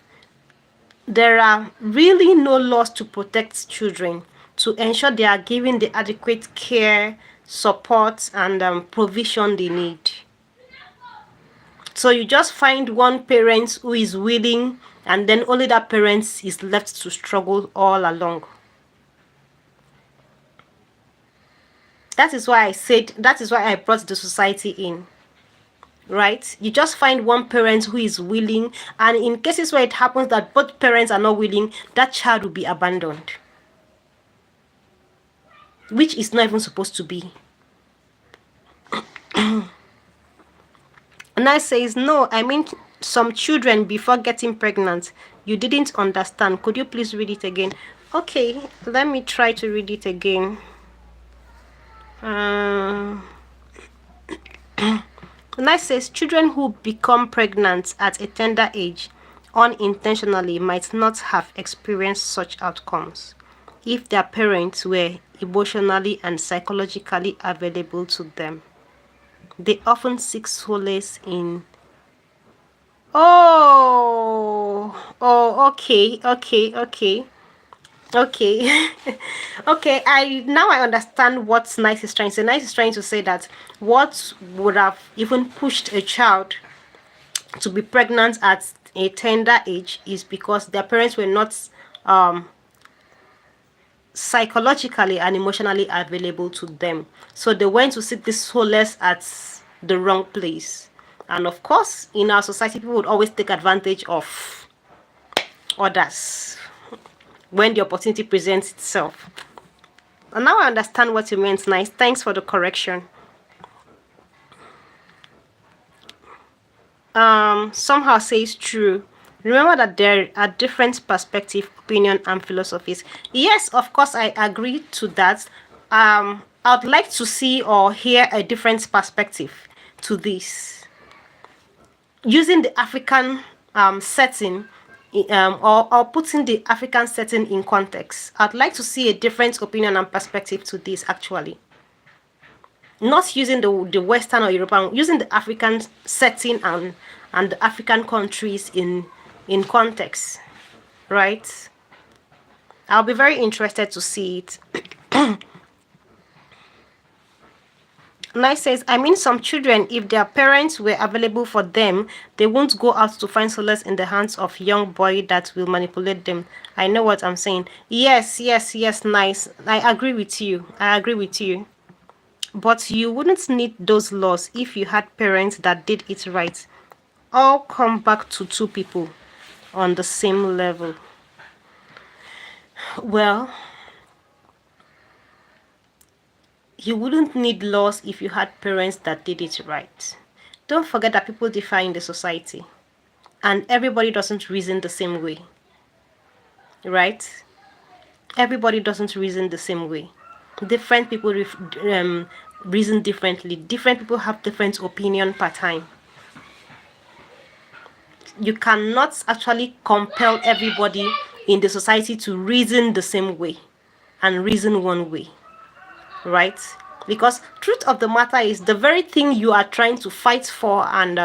[SPEAKER 1] there are really no laws to protect children, to ensure they are given the adequate care, support, and provision they need. So you just find one parent who is willing, and then only that parent is left to struggle all along. That is why I brought the society in. Right? You just find one parent who is willing, and in cases where it happens that both parents are not willing, that child will be abandoned, which is not even supposed to be. And I says, no, I mean some children before getting pregnant. You didn't understand. Could you please read it again? Okay, let me try to read it again. And I says children who become pregnant at a tender age unintentionally might not have experienced such outcomes if their parents were emotionally and psychologically available to them. They often seek solace in okay. Okay, I understand what Nice is trying to say. Nice is trying to say that what would have even pushed a child to be pregnant at a tender age is because their parents were not psychologically and emotionally available to them. So they went to seek this solace at the wrong place. And of course, in our society, people would always take advantage of others when the opportunity presents itself. And now I understand what you meant, Nice. Thanks for the correction. Somehow says true. Remember that there are different perspective, opinion, and philosophies. Yes, of course, I agree to that. I'd like to see or hear a different perspective to this. Using the African setting, or putting the African setting in context, I'd like to see a different opinion and perspective to this actually. Not using the Western or European, using the African setting and the African countries in context, right? I'll be very interested to see it. Nice says, I mean, some children, if their parents were available for them, they won't go out to find solace in the hands of young boy that will manipulate them. I know what I'm saying. Yes, Nice. I agree with you. But you wouldn't need those laws if you had parents that did it right. All come back to two people on the same level. Well, you wouldn't need laws if you had parents that did it right. Don't forget that people differ in the society. and everybody doesn't reason the same way, right? Everybody doesn't reason the same way. Different people reason differently. Different people have different opinion per time. You cannot actually compel everybody in the society to reason the same way and reason one way, right? Because truth of the matter is the very thing you are trying to fight for and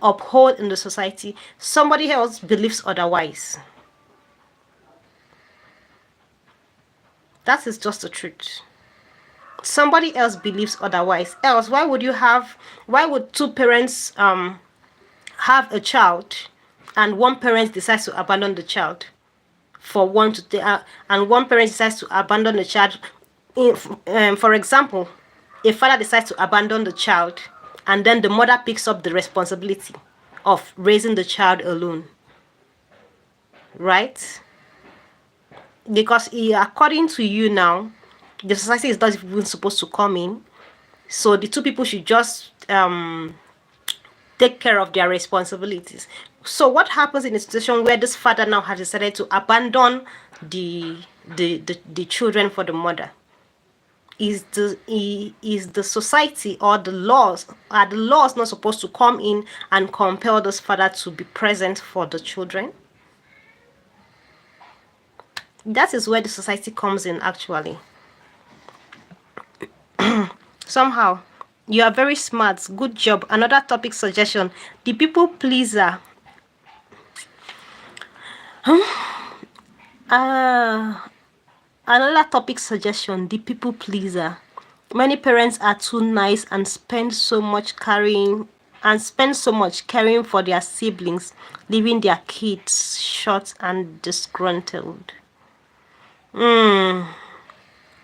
[SPEAKER 1] uphold in the society, somebody else believes otherwise. That is just the truth. Somebody else believes otherwise. Else, why would two parents have a child and one parent decides to abandon the child and one parent decides to abandon the child? For example, a father decides to abandon the child and then the mother picks up the responsibility of raising the child alone, right? Because according to you now, the society is not even supposed to come in, so the two people should just take care of their responsibilities. So what happens in a situation where this father now has decided to abandon the children for the mother? Is the society or the laws, are the laws not supposed to come in and compel this father to be present for the children? That is where the society comes in, actually. Somehow, you are very smart. Good job. Another topic suggestion: the people pleaser. Another topic suggestion: the people pleaser. Many parents are too nice and spend so much caring for their siblings, leaving their kids short and disgruntled.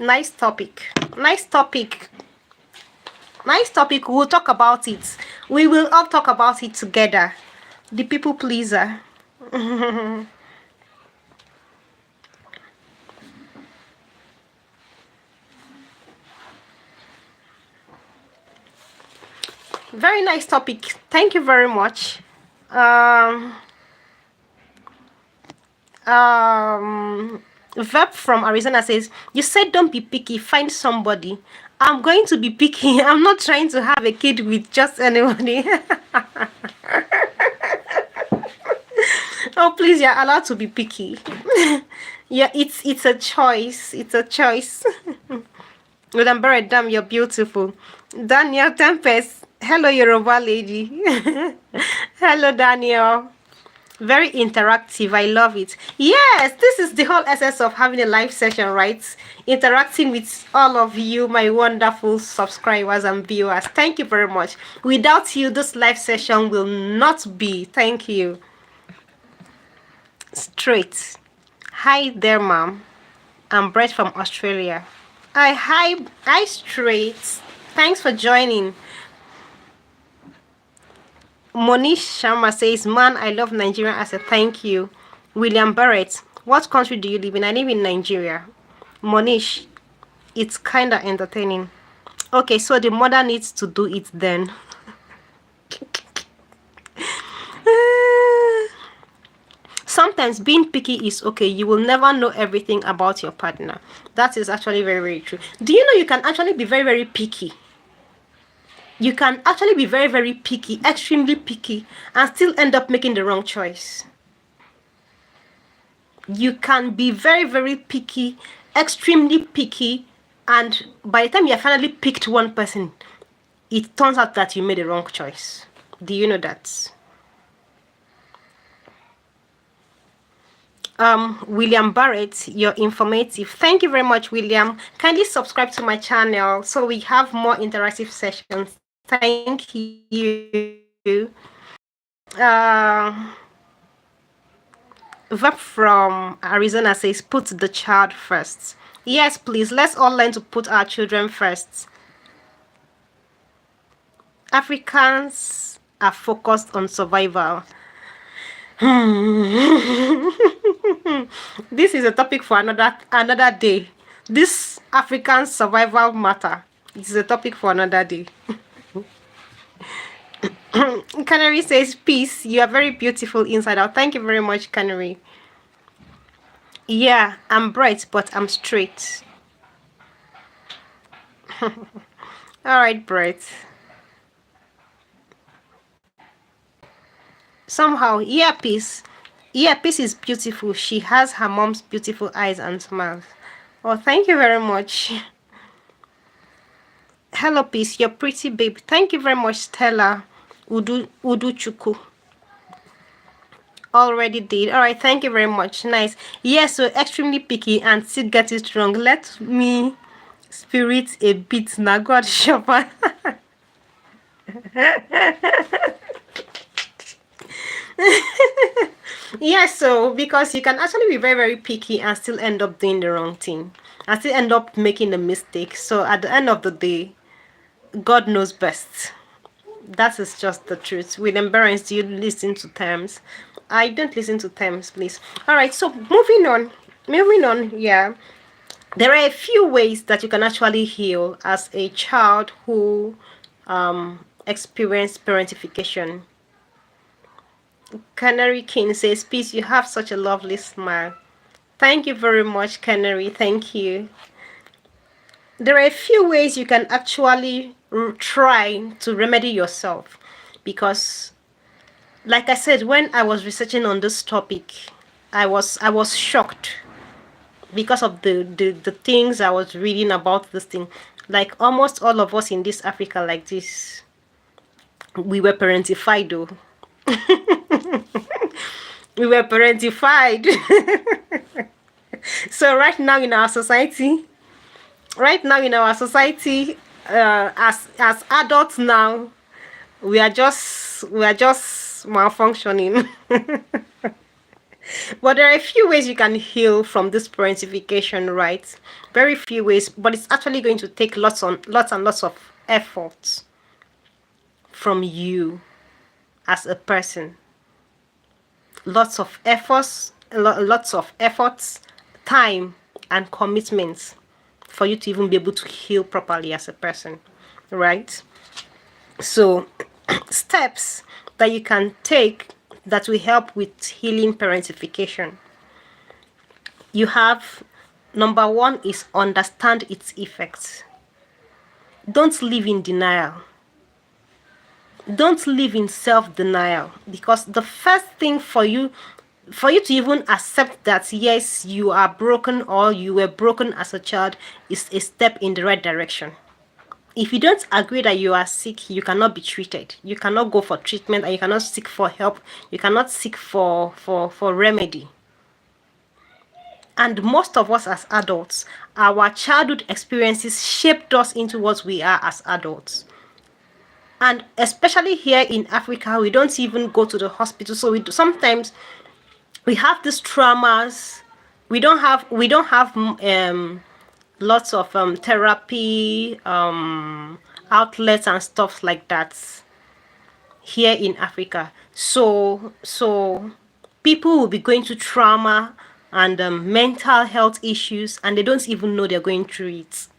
[SPEAKER 1] Nice topic. Nice topic. Nice topic. We'll talk about it. We will all talk about it together. The people pleaser. Very nice topic. Thank you very much. Verb from Arizona says, you said don't be picky, find somebody. I'm going to be picky. I'm not trying to have a kid with just anybody. Oh, please, you're allowed to be picky. Yeah, it's a choice. It's a choice. Madam Beredam, you're beautiful. Daniel Tempest. Hello, Yoruba lady. Hello, Daniel. Very interactive. I love it. Yes, this is the whole essence of having a live session, right? Interacting with all of you, my wonderful subscribers and viewers. Thank you very much. Without you, this live session will not be. Thank you. Straight. Hi there, ma'am. I'm Brett from Australia. Hi, Straight. Thanks for joining. Monish Sharma says, man, I love Nigeria as a thank you. William Barrett, what country do you live in? I live in Nigeria. Monish, it's kind of entertaining. Okay, so the mother needs to do it then. Sometimes being picky is okay. You will never know everything about your partner. That is actually very, very true. Do you know you can actually be very, very picky? You can actually be very, very picky, extremely picky, and still end up making the wrong choice. You can be very, very picky, extremely picky, and by the time you have finally picked one person, it turns out that you made the wrong choice. Do you know that? William Barrett, you're informative. Thank you very much, William. Kindly subscribe to my channel so we have more interactive sessions. Thank you. Verb from Arizona says, put the child first. Yes, please. Let's all learn to put our children first. Africans are focused on survival. This is a topic for another day. This African survival matter. It is a topic for another day. Canary says, peace. You are very beautiful inside out. Thank you very much, Canary. Yeah, I'm bright, but I'm straight. All right, bright. Somehow, yeah, peace. Yeah, peace is beautiful. She has her mom's beautiful eyes and smiles. Oh, thank you very much. Hello, peace. You're pretty, babe. Thank you very much, Stella. Udu Chuku. Already did. All right, thank you very much. Nice. Yes, so extremely picky and still get it wrong. Let me spirit a bit. Now, God, shopper. Yeah, so because you can actually be very, very picky and still end up doing the wrong thing and still end up making a mistake. So at the end of the day, God knows best. That is just the truth. With embarrassed, do you listen to terms? I don't listen to terms, please. All right, so moving on. Moving on, yeah. There are a few ways that you can actually heal as a child who experienced parentification. Canary King says, peace, you have such a lovely smile. Thank you very much, Canary. Thank you. There are a few ways you can actually try to remedy yourself because, like I said, when I was researching on this topic, I was shocked because of the things I was reading about this thing. Like almost all of us in this Africa like this, we were parentified though. We were parentified. So right now in our society, as adults now, we are just malfunctioning. But there are a few ways you can heal from this parentification, right? Very few ways, but it's actually going to take lots of effort from you as a person. Lots of efforts, time, and commitments for you to even be able to heal properly as a person, right? So, steps that you can take that will help with healing parentification. You have number one is understand its effects. Don't live in denial. Don't live in self-denial, because the first thing for you to even accept that yes, you are broken or you were broken as a child is a step in the right direction. If you don't agree that you are sick, you cannot be treated. You cannot go for treatment and you cannot seek for help. You cannot seek for remedy. And most of us as adults, our childhood experiences shaped us into what we are as adults. And especially here in Africa, we don't even go to the hospital. So sometimes we have these traumas. We don't have lots of therapy outlets and stuff like that here in Africa. So people will be going through trauma and mental health issues, and they don't even know they're going through it.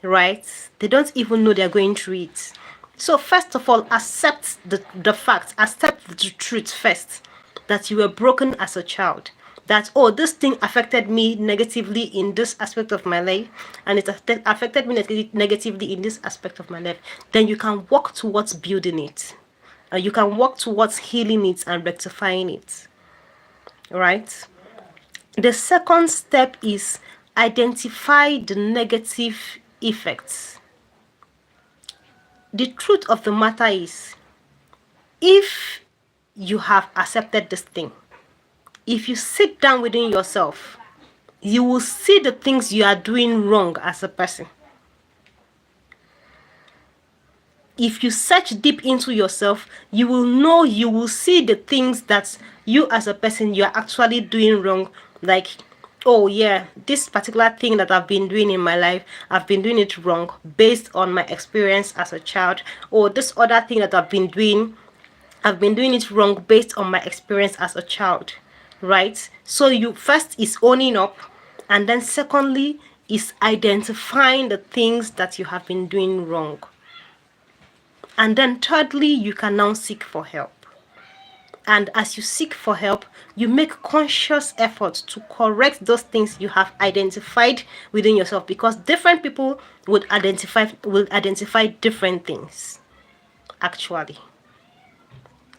[SPEAKER 1] Right? They don't even know they're going through it. So first of all, accept the fact, accept the truth first, that you were broken as a child. That, oh, this thing affected me negatively in this aspect of my life, and it affected me negatively in this aspect of my life. Then you can work towards building it. You can work towards healing it and rectifying it. Right? The second step is identify the negative effects. The truth of the matter is, if you have accepted this thing, if you sit down within yourself, you will see the things you are doing wrong as a person. If you search deep into yourself, you will see the things that you as a person, you are actually doing wrong. Like, oh yeah, this particular thing that I've been doing in my life, I've been doing it wrong based on my experience as a child. Or this other thing that I've been doing it wrong based on my experience as a child. Right? So you first is owning up, and then secondly is identifying the things that you have been doing wrong. And then thirdly, you can now seek for help. And as you seek for help, you make conscious efforts to correct those things you have identified within yourself, because different people would identify different things actually.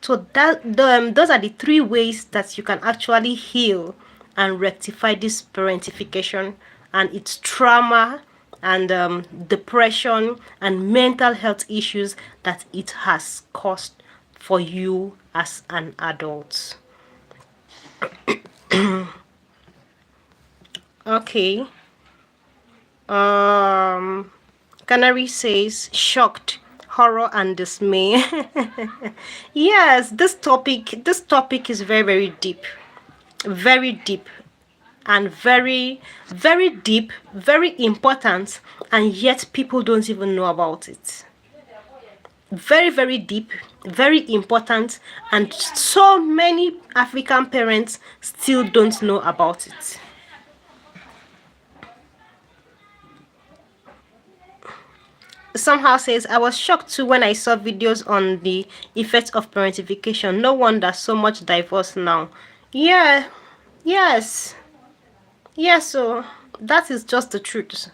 [SPEAKER 1] So those are the three ways that you can actually heal and rectify this parentification and its trauma and depression and mental health issues that it has caused for you as an adult. Okay. Um, Canary says shocked, horror, and dismay. Yes, this topic is very, very deep, and very, very deep, very important, and yet people don't even know about it. Very, very deep, very important, and so many African parents still don't know about it. Somehow says, I was shocked too when I saw videos on the effects of parentification. No wonder so much divorce now. Yeah, yes, yes, so that is just the truth.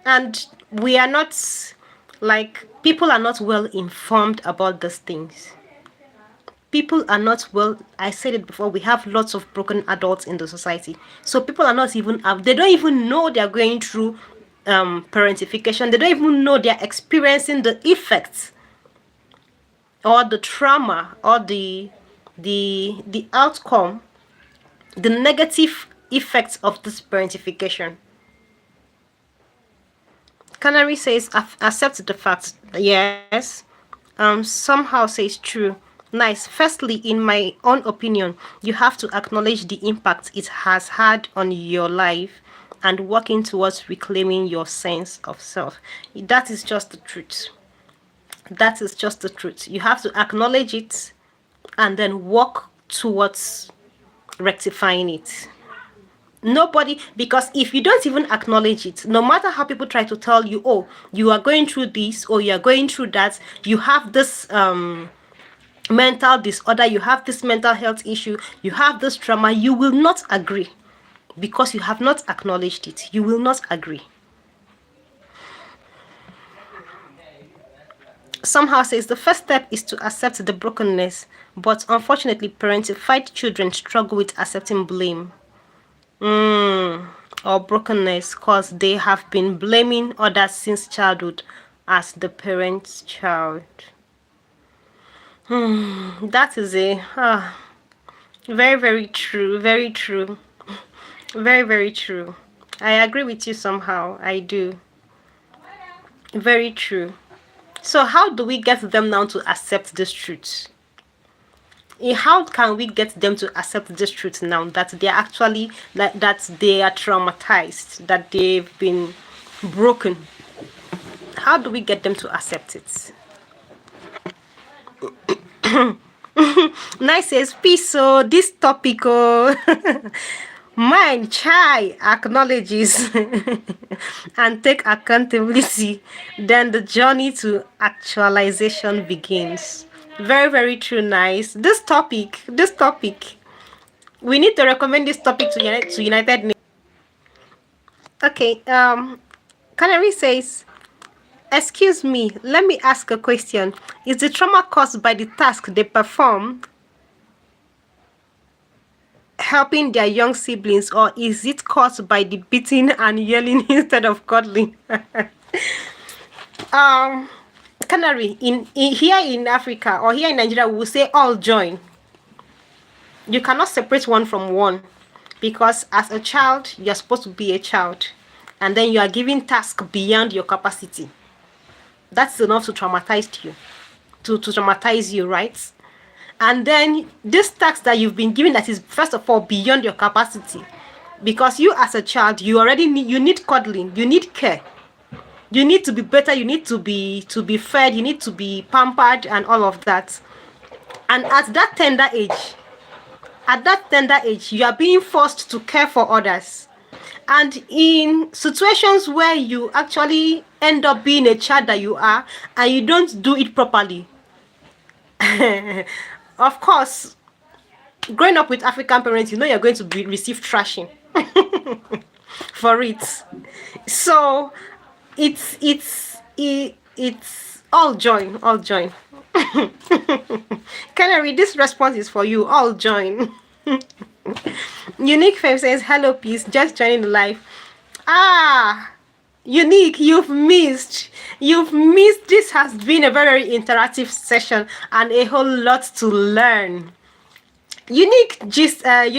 [SPEAKER 1] And we are not, like, people are not well informed about these things. People are not well, I said it before, we have lots of broken adults in the society. So people are not even, they don't even know they're going through parentification. They don't even know they're experiencing the effects or the trauma or the outcome, the negative effects of this parentification. Canary says, accept the fact. Yes. Somehow says true. Nice. Firstly, in my own opinion, you have to acknowledge the impact it has had on your life and working towards reclaiming your sense of self. That is just the truth. That is just the truth. You have to acknowledge it and then work towards rectifying it. Nobody, because if you don't even acknowledge it, no matter how people try to tell you, oh, you are going through this or you are going through that, you have this mental disorder, you have this mental health issue, you have this trauma, you will not agree, because you have not acknowledged it. You will not agree. Somehow says the first step is to accept the brokenness, but unfortunately parentified children struggle with accepting blame or brokenness because they have been blaming others since childhood as the parent's child. That is very, very true, very true, very, very true. I agree with you somehow. I do. Very true. So how do we get them now to accept this truth? How can we get them to accept this truth now, that they are actually, that they are traumatized, that they've been broken? How do we get them to accept it? Nice says, peace. So this topic, mine chai acknowledges and take accountability, then the journey to actualization begins. Very, very true. Nice. This topic, we need to recommend this topic to United Nations. Okay. Canary says, excuse me, let me ask a question. Is the trauma caused by the task they perform helping their young siblings, or is it caused by the beating and yelling instead of cuddling? Canary, in here in Africa or here in Nigeria, we will say all join. You cannot separate one from one, because as a child, you're supposed to be a child, and then you are given tasks beyond your capacity. That's enough to traumatize you, to traumatize you, right? And then this task that you've been given, that is first of all beyond your capacity, because you as a child, you already need cuddling, you need care, you need to be better, you need to be fed, you need to be pampered and all of that. And at that tender age, you are being forced to care for others. And in situations where you actually end up being a child that you are and you don't do it properly, of course, growing up with African parents, you're going to receive trashing for it. So it's all join, all join. Canary, this response is for you. All join. Unique Fame says, hello, peace. Just joining the live. Ah, Unique, you've missed. You've missed. This has been a very interactive session and a whole lot to learn. Unique gist. Now,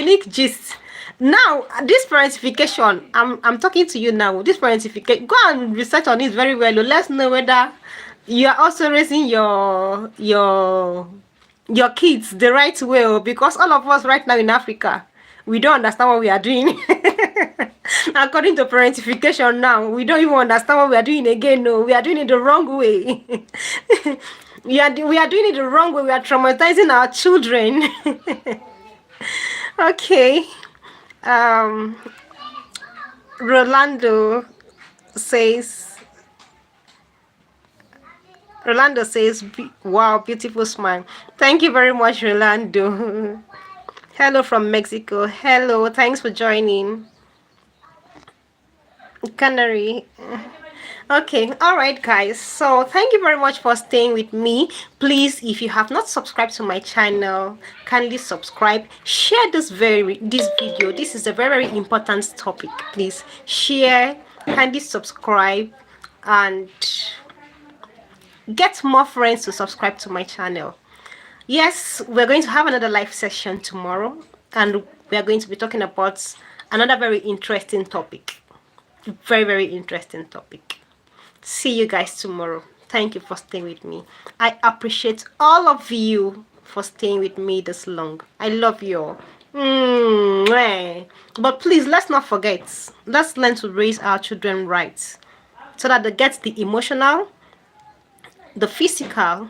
[SPEAKER 1] this parentification, I'm talking to you now. This parentification, go and research on it very well. Let's know whether you are also raising your kids the right way, because all of us right now in Africa, we don't understand what we are doing. According to parentification now, we don't even understand what we are doing again. No, we are doing it the wrong way. we are doing it the wrong way. We are traumatizing our children. Okay. um Rolando says wow, beautiful smile. Thank you very much, Rolando. Hello from Mexico. Hello, thanks for joining. Canary. Okay, all right, guys. So thank you very much for staying with me. Please, if you have not subscribed to my channel, kindly subscribe. Share this video. This is a very, very important topic. Please share, kindly subscribe, and get more friends to subscribe to my channel. Yes, we're going to have another live session tomorrow, and we are going to be talking about another very interesting topic. Very, very interesting topic. See you guys tomorrow. Thank you for staying with me. I appreciate all of you for staying with me this long. I love you all. But please, let's not forget, let's learn to raise our children right, so that they get the emotional, the physical,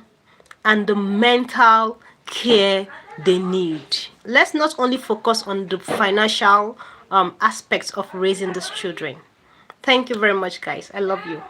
[SPEAKER 1] and the mental care they need. Let's not only focus on the financial aspects of raising these children. Thank you very much, guys. I love you.